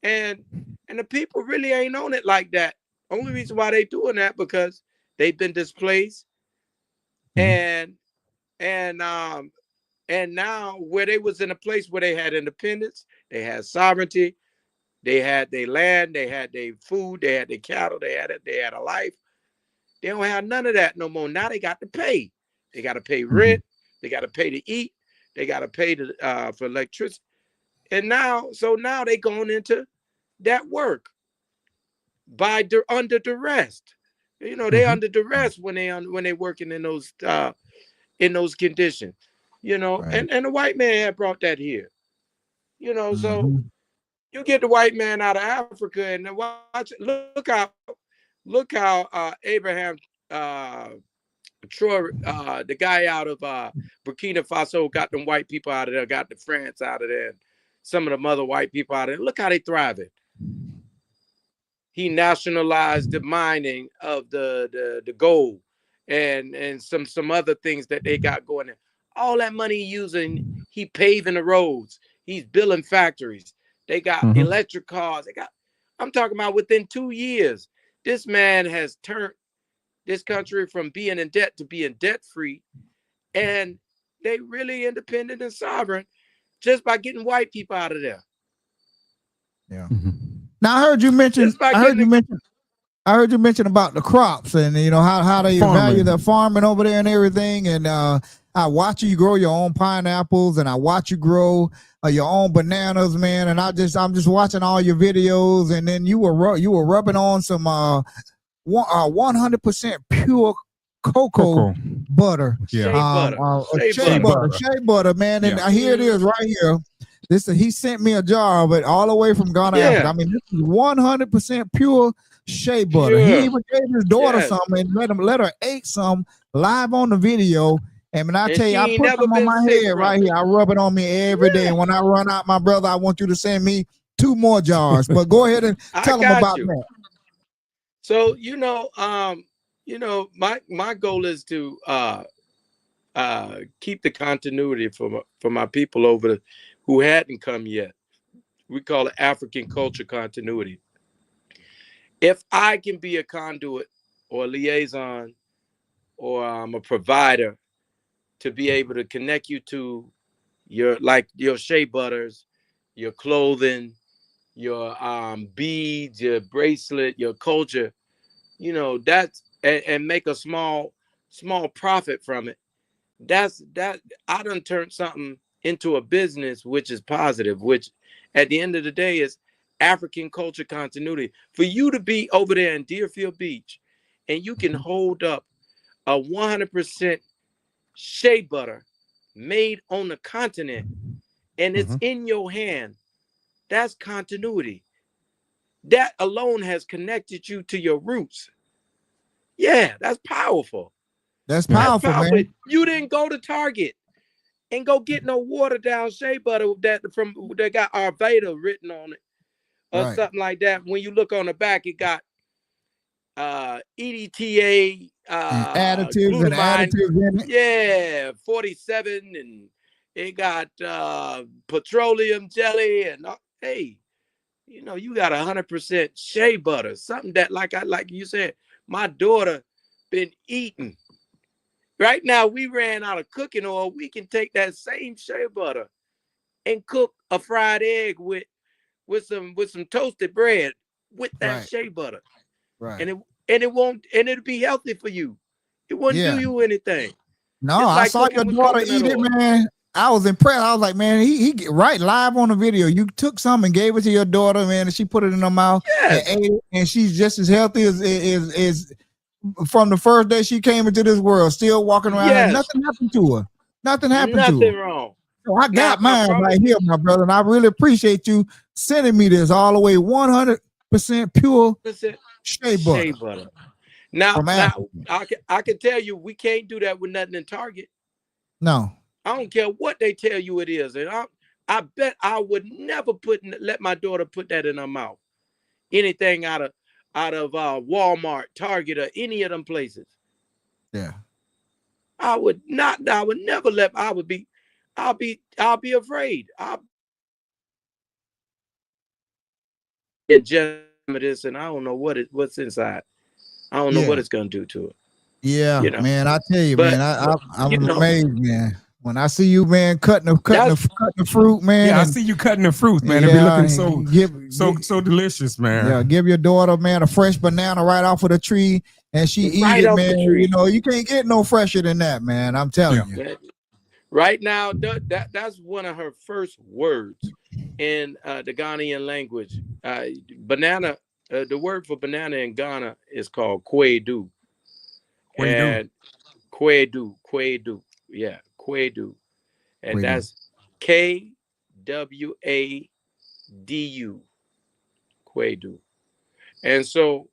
and the people really ain't on it like that. Only reason why they doing that because they've been displaced, and now where they was in a place where they had independence, They had sovereignty. They had their land. They had their food. They had their cattle. They had it. They had a life. They don't have none of that no more. Now they got to pay. They got to pay rent. They got to pay to eat. They got to pay for electricity. And now, so now they going into that work under duress. You know, they under duress when they working in those conditions. You know, and the white man had brought that here. You know, so you get the white man out of Africa and look how Abraham Troy, the guy out of Burkina Faso, got them white people out of there, got the France out of there, and some of them other white people out of there. Look how they thriving. He nationalized the mining of the gold and some other things that they got going there. All that money he paving the roads. He's building factories. They got electric cars. I'm talking about within 2 years, this man has turned this country from being in debt to being debt-free. And they really independent and sovereign just by getting white people out of there. Yeah. Now I heard you mention about the crops and you know how they value their farming over there and everything. And I watch you grow your own pineapples and I watch you grow your own bananas, man. And I'm just watching all your videos. And then you were rubbing on some 100% pure cocoa butter. Yeah. Shea butter, man. And here it is right here. He sent me a jar of it all the way from Ghana, Africa. I mean, this is 100% pure shea butter. He even gave his daughter some and let her eat some live on the video. And when I tell you, I put them on my head right here. I rub it on me every day. And when I run out, my brother, I want you to send me 2 more jars. But go ahead and tell them about that. So my goal is to keep the continuity for my people over who hadn't come yet. We call it African culture continuity. If I can be a conduit or a liaison or a provider to be able to connect you to your shea butters, your clothing, your beads, your bracelet, your culture, you know, that's and make a small profit from it. That I done turned something into a business which is positive, which at the end of the day is African culture continuity. For you to be over there in Deerfield Beach and you can hold up a 100% shea butter made on the continent and it's in your hand, that's continuity. That alone has connected you to your roots. Yeah, that's powerful. That's powerful, man. You didn't go to Target and go get no watered down shea butter that got Arvada written on it or something like that. When you look on the back, it got EDTA additives in it. Yeah, 47, and it got petroleum jelly, and hey, you know, you got 100% shea butter, something that like you said, my daughter been eating. Right now, we ran out of cooking oil. We can take that same shea butter and cook a fried egg with some toasted bread with that shea butter. Right. And it'll be healthy for you. It wouldn't do you anything. No, I saw your daughter eat it, man. I was impressed. I was like, man, he get right live on the video. You took some and gave it to your daughter, man, and she put it in her mouth and ate it, and she's just as healthy as from the first day she came into this world, still walking around. And nothing happened to her. Nothing happened to her. Nothing wrong. So I got mine right here, my brother, and I really appreciate you sending me this all the way 100% pure shea butter. Now I can tell you we can't do that with nothing in Target. No. I don't care what they tell you it is. And I bet I would never let my daughter put that in her mouth. Anything out of Walmart, Target, or any of them places. Yeah. I would never let. I'll be afraid. This, and I don't know what's inside. I don't know what it's gonna do to it. Yeah, man. I tell you, man, I'm amazed, man. When I see you, man, cutting the fruit, man. Yeah, I and see you cutting the fruits, man. It be yeah, looking and so delicious, man. yeah, give your daughter, man, a fresh banana right off of the tree, and she eat Right it, off man. the You tree. know, you can't get no fresher than that, man. I'm telling Yeah. you. Right now, that's one of her first words in the Ghanaian language. Banana, the word for banana in Ghana is called kwedu, What do you do? and kwedu, yeah, kwedu, and Wait, that's KWADU, kwedu, and so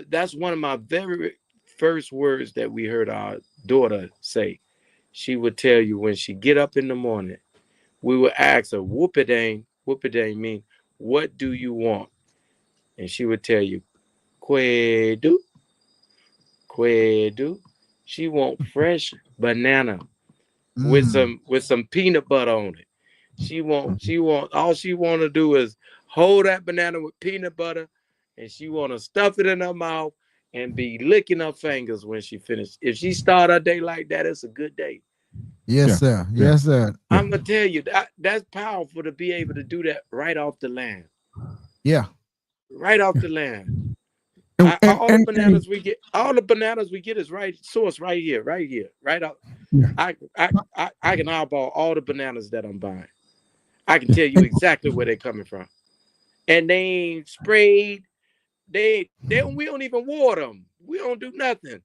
that's one of my very first words that we heard our daughter say. She would tell you when she get up in the morning. We would ask her, whoopidang mean, what do you want? And she would tell you, kwedu, kwedu. She want fresh banana mm, with some peanut butter on it. She want all she want to do is hold that banana with peanut butter, and she want to stuff it in her mouth and be licking her fingers when she finished. If she start her day like that, it's a good day. yes, Yeah. sir. Yeah. Yes, sir. Yeah. I'm gonna tell you that's powerful to be able to do that right off the land, Yeah. right off the land. And All the bananas we get is right source right here, right out. yeah. I can eyeball all the bananas that I'm buying. I can Yeah. tell you exactly where they're coming from, and they ain't sprayed. We don't even water them. We don't do nothing.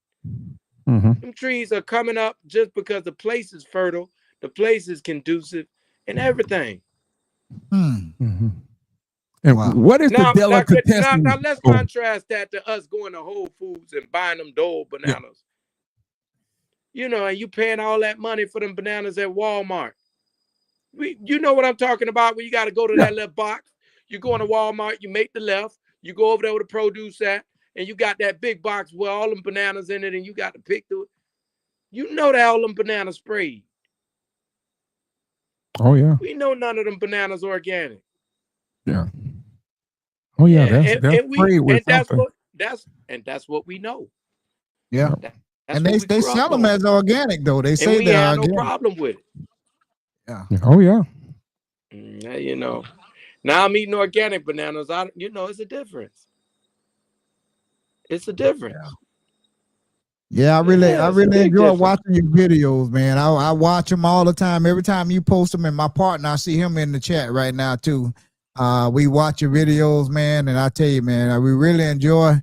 Mm-hmm. Them trees are coming up just because the place is fertile, the place is conducive, and everything. Mm, Mm-hmm. And wow. what is the Now delicatessen? let's Oh, contrast that to us going to Whole Foods and buying them Dole yeah. bananas. And you paying all that money for them bananas at Walmart. You know what I'm talking about when you got to go to Yeah. that little box. You go into Walmart, you make the left, you go over there with the produce at, and you got that big box with all them bananas in it, and you got to pick through it. You know that all them bananas sprayed. Oh yeah. We know none of them bananas organic. Yeah. Oh yeah. Yeah, That's and we sprayed with and something. that's what we know. Yeah. That's what we And grew up they on, sell them as organic though. They and we say ain't they're had no organic. problem with it. Yeah. Yeah. Oh yeah. Now I'm eating organic bananas. It's a difference. It's a difference. Yeah, I Yeah, it's a really big enjoy difference. watching your videos, man. I watch them all the time. Every time you post them, and my partner, I see him in the chat right now too. We watch your videos, man, and I tell you, man, we really enjoy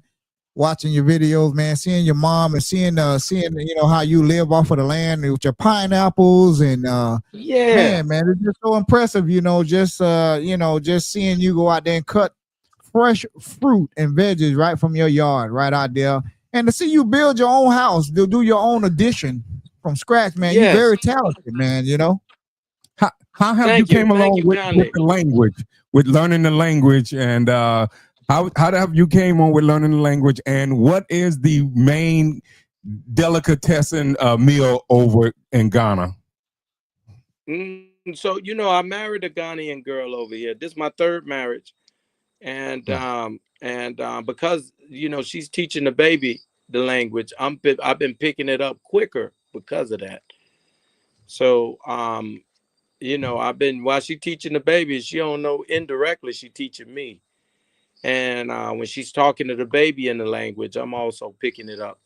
watching your videos, man. Seeing your mom and seeing how you live off of the land with your pineapples and Yeah. man, it's just so impressive. Just seeing you go out there and cut fresh fruit and veggies right from your yard, right out there, and to see you build your own house, do your own addition from scratch, man. You Yes. very talented, man. You know. How have you Thank you. came Thank along you with kindly. the language, with learning the language, and how have you came on with learning the language, and what is the main delicatessen meal over in Ghana? So I married a Ghanaian girl over here. This is my third marriage, and Yeah. because she's teaching the baby the language, I've been picking it up quicker because of that. So I've been while she teaching the baby, she don't know indirectly she teaching me, and when she's talking to the baby in the language, I'm also picking it up.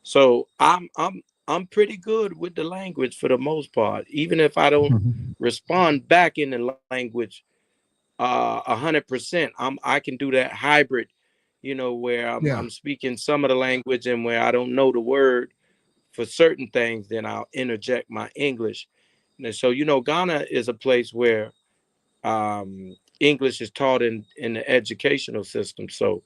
So I'm pretty good with the language for the most part, even if I don't Mhm. respond back in the language 100%. I can do that hybrid, where Yeah. I'm speaking some of the language and where I don't know the word for certain things, then I'll interject my English. And so Ghana is a place where English is taught in the educational system. So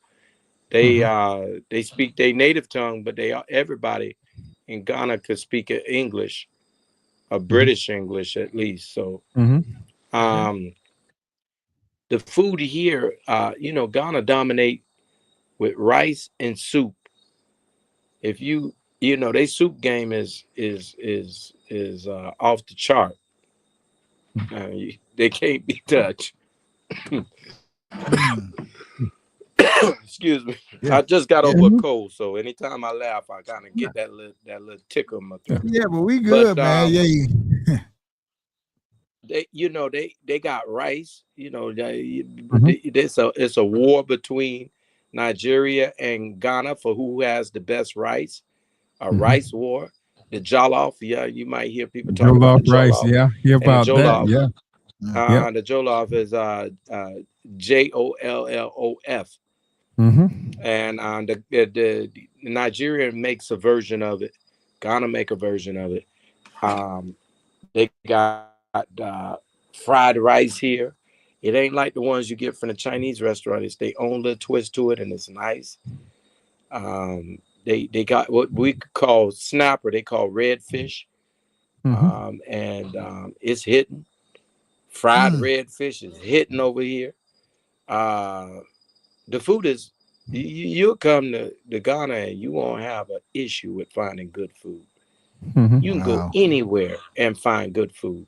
Mhm. they speak their native tongue, but everybody in Ghana could speak English, a Mhm. British English at least. So Mhm. um, the food here, Ghana dominate with rice and soup. If they soup game is off the chart. They can't be touched. Mm. Excuse me. Yeah. I just got Yeah. over a cold, so anytime I laugh, I kind of get that little tickle in my throat. Yeah, but we But good, man. Yeah. they got rice. Mhm. It's a war between Nigeria and Ghana for who has the best rice. A rice Mhm. war. The jollof, yeah, you might hear people talk about Jollof the rice, jollof, yeah. Hear and the about that, jollof. yeah. Yeah. Yep. The jollof is JOLLOF, Mm-hmm. and the Nigerian makes a version of it. Ghana make a version of it. They got fried rice here. It ain't like the ones you get from the Chinese restaurant. It's their own little twist to it, and it's nice. They got what we call snapper. They call redfish, Mm-hmm. and it's hitting. Fried Mm. redfish is hitting over here. Uh, the food is. You'll come to Ghana and you won't have an issue with finding good food. You Mm-hmm. can go Wow. anywhere and find good food.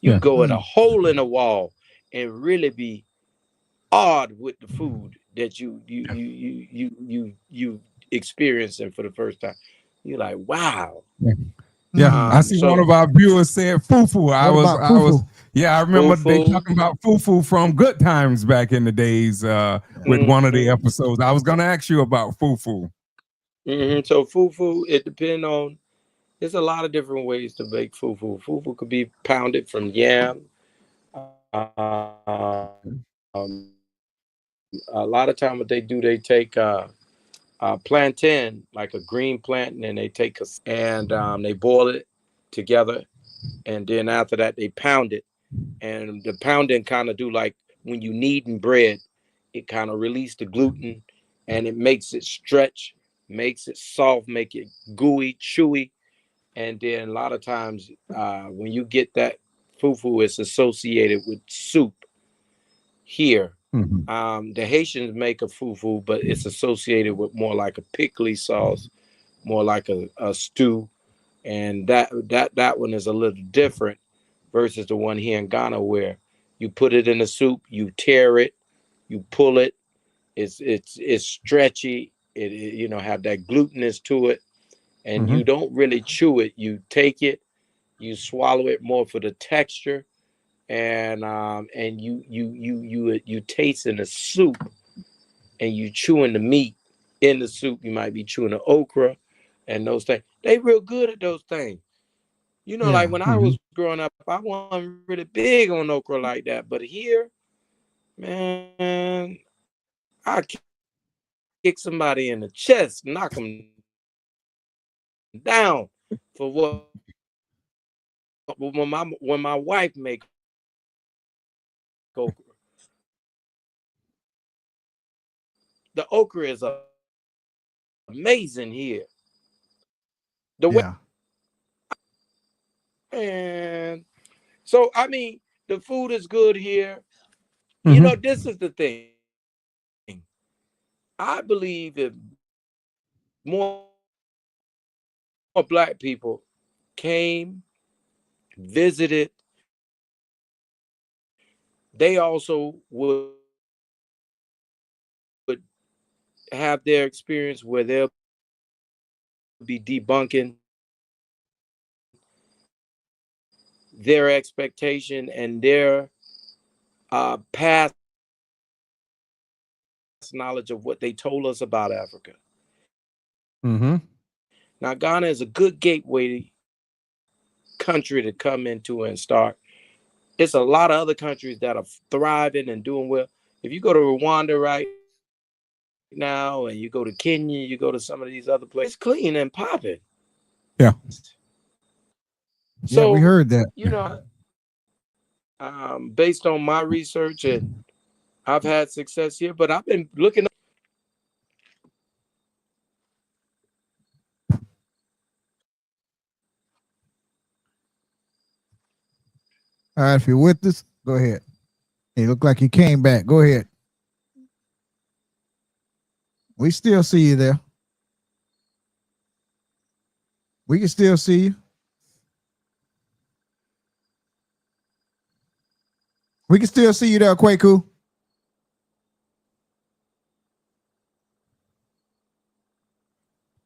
You can Yeah. go at a Mm. hole in the wall and really be awed with the food that you experiencing for the first time. You're like, wow. Yeah. Yeah. I Mm. see one So of our viewers said fufu. I What was about I was fufu? yeah, I remember they fufu. talking about fufu from Good Times back in the days Yeah. with one of the Mm-hmm, episodes. I was gonna ask you about fufu. So fufu, it depends on. There's a lot of different ways to make fufu. Fufu could be pounded from yam. A lot of time, what they do, they take plantain, like a green plantain, and they take cassava and they boil it together, and then after that they pound it, and the pounding kind of do like when you kneading bread, it kind of release the gluten, and it makes it stretch, makes it soft, make it gooey, chewy, and then a lot of times when you get that fufu, it's associated with soup here. Mm-hmm. The Haitians make a fufu, but it's associated with more like a pickly sauce, more like a stew, and that one is a little different versus the one here in Ghana where you put it in the soup, you tear it, you pull it, it's stretchy, it have that glutinous to it, and you Mm-hmm. don't really chew it. You take it, you swallow it more for the texture, and you taste in the soup, and you chewing the meat in the soup. You might be chewing the okra and those things. They real good at those things. Like Yeah. when I Mm-hmm. was growing up, I wasn't really big on okra like that. But here, man, I kick somebody in the chest, knock them down for what when my wife make okra. The okra is amazing here. The way they make it, Yeah. and so I mean, the food is good here. Mm-hmm. This is the thing. I believe if more black people came, visited, they also would have their experience where they'll be debunking their expectation and their past knowledge of what they told us about Africa. Now, Mm-hmm. Ghana is a good gateway country to come into and start. It's a lot of other countries that are thriving and doing well. If you go to Rwanda right now and you go to Kenya, you go to some of these other places, it's clean and popping. Yeah. So, Yeah. We heard that. based on my research, and I've had success here, but I've been looking up. All right. If you're with us, go ahead. He looked like he came back. Go ahead. We still see you there. We can still see you. We can still see you there, Kweku.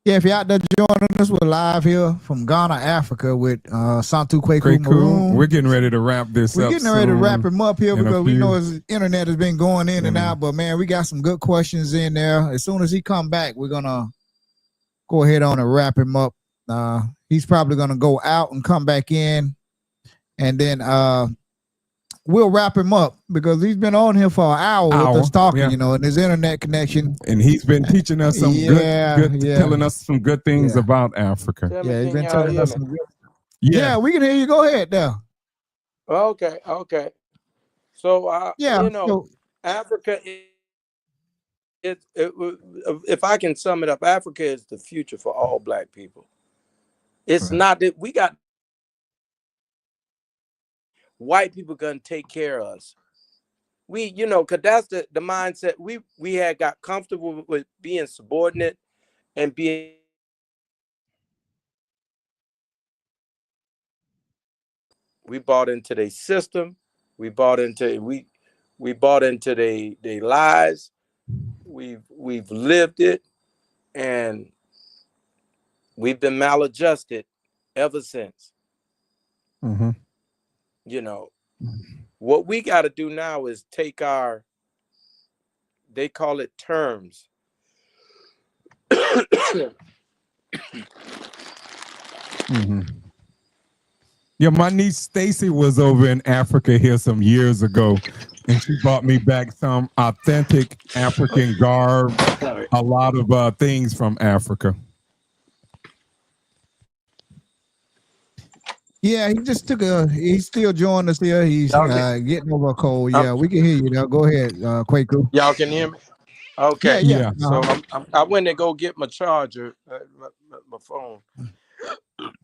Yeah, if you're out there joining us, we're live here from Ghana, Africa with Asantu Kweku Maroon. We're getting ready to wrap this up. We're getting ready to wrap him up here because we know his internet has been going in and out. But, man, we got some good questions in there. As soon as he come back, we're going to go ahead on and wrap him up. He's probably going to go out and come back in. And then we'll wrap him up because he's been on here for an hour with us talking, and his internet connection. And he's been teaching us some good, telling us some good things about Africa. Yeah, he's been telling us some good. Yeah, we can hear you. Go ahead now. Okay. So, Africa if I can sum it up, Africa is the future for all Black people. It's not that we got white people gonna take care of us. We, because that's the mindset. We had got comfortable with being subordinate and being. We bought into their system. We bought into their lies. We've lived it, and we've been maladjusted ever since. Mm-hmm. What we got to do now is take they call it terms. Mm-hmm. Yeah, my niece Stacy was over in Africa here some years ago, and she brought me back some authentic African garb, a lot of things from Africa. Yeah, he just took he's still joining us here. He's getting over a cold. Yeah, we can hear you now. Go ahead, Kweku. Y'all can hear me? Okay. Yeah. So I went to go get my charger, my phone.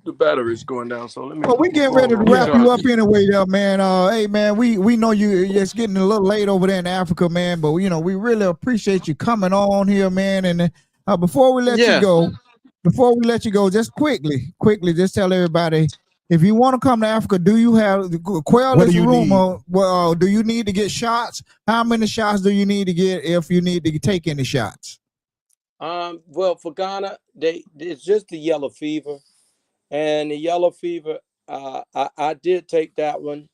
The battery's going down, so let me. Well, we getting ready to wrap you up anyway, man. Hey, man, we know it's getting a little late over there in Africa, man. But we really appreciate you coming on here, man. And before we let you go, just quickly, just tell everybody, if you want to come to Africa, do you have quell this rumor? Well, do you need to get shots? How many shots do you need to get if you need to take any shots? Well, for Ghana, it's just the yellow fever, and the yellow fever. I did take that one.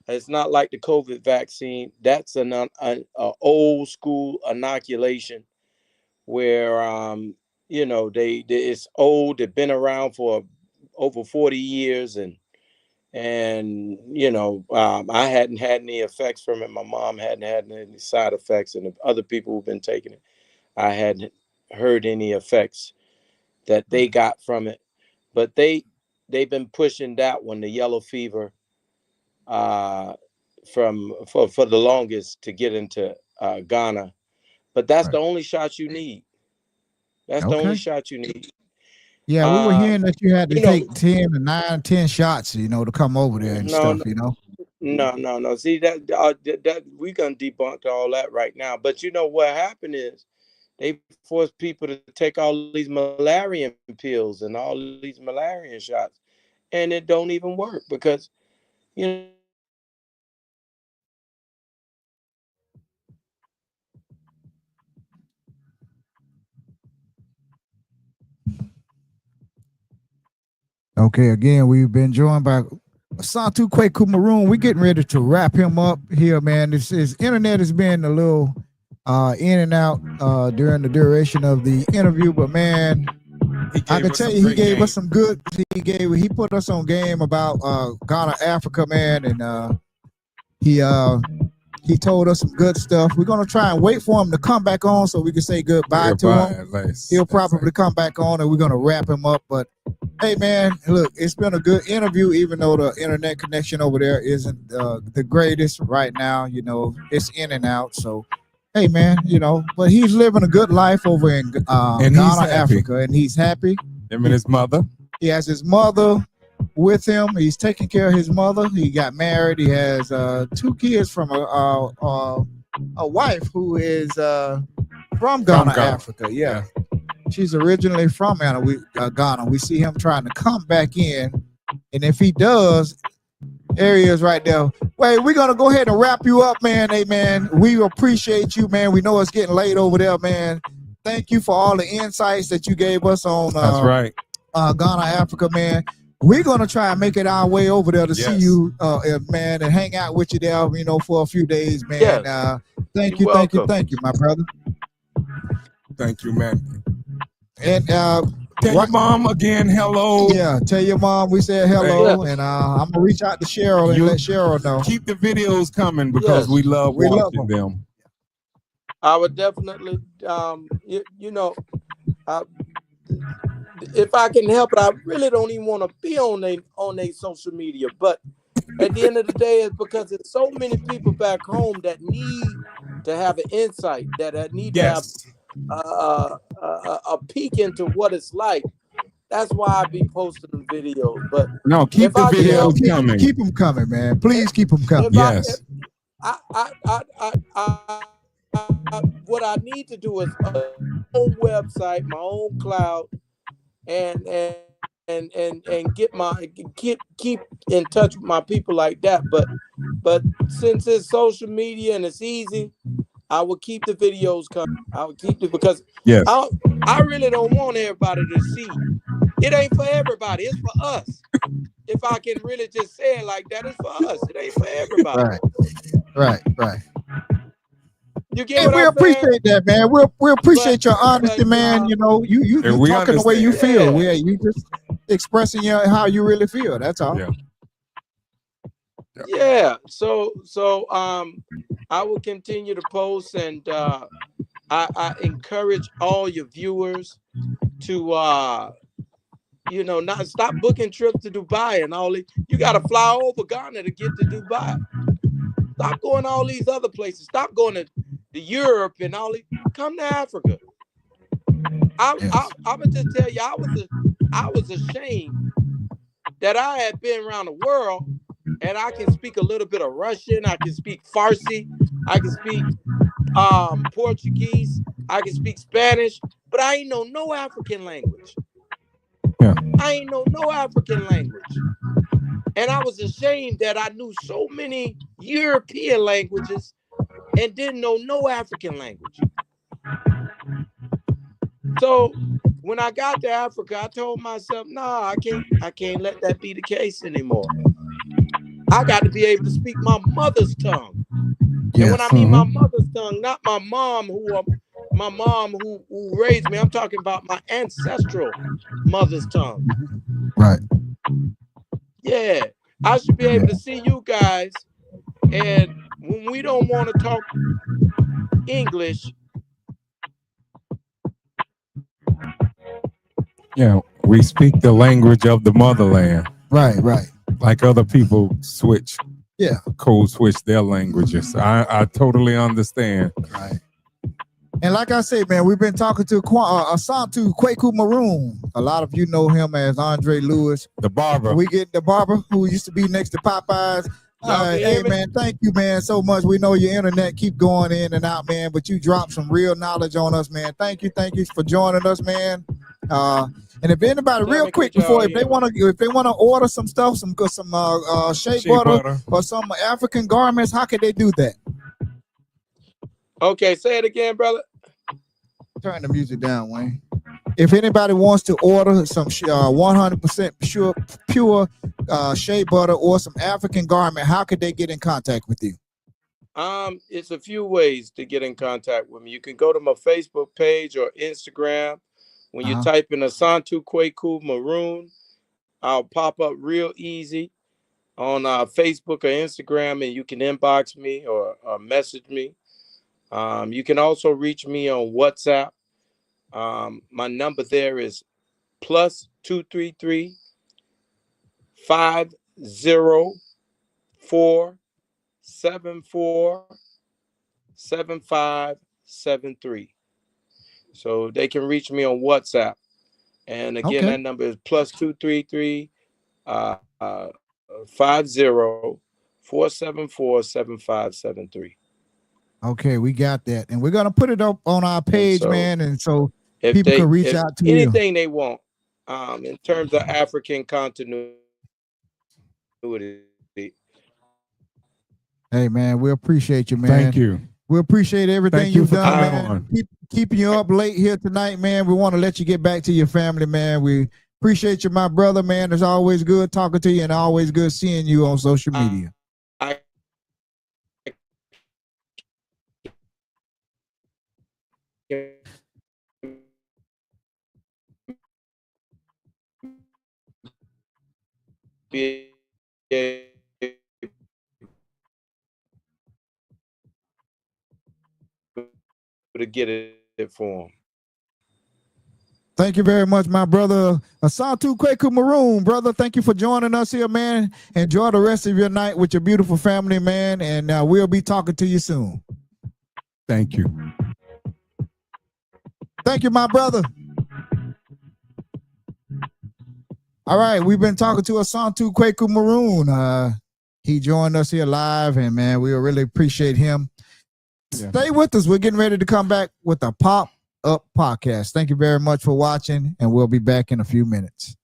It's not like the COVID vaccine. That's an old school inoculation where it's old. They've been around for over 40 years, and I hadn't had any effects from it. My mom hadn't had any side effects, and the other people who've been taking it, I hadn't heard any effects that they got from it. But they've been pushing that one, the yellow fever, for the longest to get into Ghana. But that's the only shot you need. That's the only shot you need. Yeah, we were hearing that you had to take 10 shots, to come over there and stuff, No. See, that we gonna debunk all that right now. But what happened is they forced people to take all these malaria pills and all these malaria shots, and it don't even work because Okay, again, we've been joined by Asantu Kweku Maroon. We're getting ready to wrap him up here, man. His internet has been a little in and out during the duration of the interview, but man, I can tell you he gave us some good. He put us on game about Ghana, Africa, man, and he told us some good stuff. We're gonna try and wait for him to come back on so we can say goodbye to him. He'll probably come back on, and we're gonna wrap him up. But hey, man, look, it's been a good interview, even though the internet connection over there isn't the greatest right now. It's in and out. So, hey, man, but he's living a good life over in Ghana, Africa, and he's happy. Him and his mother. He has his mother with him. He's taking care of his mother. He got married. He has 2 kids from a wife who is from Ghana, Africa. Yeah. She's originally from Ghana. We see him trying to come back in, and if he does, there he is right there. Wait, we're gonna go ahead and wrap you up, man. Hey, man, we appreciate you, man. We know it's getting late over there, man. thank you for all the insights that you gave us on That's right. Ghana, Africa, man. We're gonna try and make it our way over there to see Yes. you, man, and hang out with you there, for a few days, man. Yes, Thank you're you, thank you, welcome. thank you, my brother. Thank you, man. And Tell your mom again, hello. yeah, tell your mom we said hello, Yes, and I'm gonna reach out to Cheryl and You let Cheryl know. keep the videos coming because yes. we love We love watching them. them. I would definitely, I, if I can help it, I really don't even want to be on a social media. But at the end of the day, it's because there's so many people back home that need to have an insight, that need to have Yes. a peek into what it's like. That's why I be posting the videos. But No, keep if the I can Yeah, help, videos coming. keep them coming, man. Please keep them coming. if I, if Yes. what I need to do is own website, my own cloud, and keep in touch with my people like that. But since it's social media and it's easy, I will keep the videos coming. I will keep it because Yes. I I really don't want everybody to see. It ain't for everybody. It's for us. If I can really just say it like that, it's for us. It ain't for everybody. Right, right. You get And what we I'm saying? appreciate that, man. We But appreciate your honesty, but man. You And we talking the way you understand. feel. yeah. You just expressing how you really feel. That's all. Yeah. Yeah. So I will continue to post, and I encourage all your viewers to not stop booking trips to Dubai and all. You got to fly over Ghana to get to Dubai. Stop going to all these other places. Stop going to Europe and all. Come to Africa. Yes. I would just tell you, I was ashamed that I had been around the world and I can speak a little bit of Russian. I can speak Farsi. I can speak Portuguese. I can speak Spanish, but I ain't know no African language. Yeah. I ain't know no African language. And I was ashamed that I knew so many European languages and didn't know no African language. So when I got to Africa, I told myself, nah, I can't let that be the case anymore. I got to be able to speak my mother's tongue. And when I Yes. mean my mother's tongue, not my mom who raised me. I'm talking about my ancestral mother's tongue. Right. Yeah. I should be able to see you guys, and when we don't want to talk English, Yeah. We speak the language of the motherland. Right. Like other people Yeah. code switch their languages. I totally understand. Right. And like I say, man, we've been talking to Asantu Kweku Maroon. A lot of you know him as Andre Lewis. The barber. We get the barber who used to be next to Popeyes. y'all can Hey, hear me? man, thank you, man, so much. We know your internet keep going in and out, man, but you dropped some real knowledge on us, man. Thank you for joining us, man. And if anybody, Tell real me, quick, could y'all before if hear me? they want to order some stuff, some shea Shea butter butter. or some African garments, how can they do that? Okay, say it again, brother. Turn the music down, Wayne. If anybody wants to order some 100% pure shea butter or some African garment, how could they get in contact with you? It's a few ways to get in contact with me. You can go to my Facebook page or Instagram. When you type in Asantu Kweku Maroon, I'll pop up real easy on Facebook or Instagram, and you can inbox me or message me. You can also reach me on WhatsApp. My number there is +233 504 7573. So they can reach me on WhatsApp. And again, Okay. that number is +233 50 474 7573. Okay, we got that. And we're going to put it up on our page, so man. And so people can reach if out to you. anything they want, in terms of African continuity, Hey, man, we appreciate you, man. Thank you. We appreciate everything Thank you you've for done, coming man. on. Keeping you up late here tonight, man. We want to let you get back to your family, man. We appreciate you, my brother, man. It's always good talking to you and always good seeing you on social media. I be able to get it for him. Thank you very much, my brother. Asantu Kweku Maroon, brother. Thank you for joining us here, man. Enjoy the rest of your night with your beautiful family, man. And we'll be talking to you soon. Thank you. Thank you, my brother. All right, we've been talking to Asantu Kweku Maroon. He joined us here live, and man, we really appreciate him. Yeah. Stay with us. We're getting ready to come back with a pop-up podcast. Thank you very much for watching, and we'll be back in a few minutes.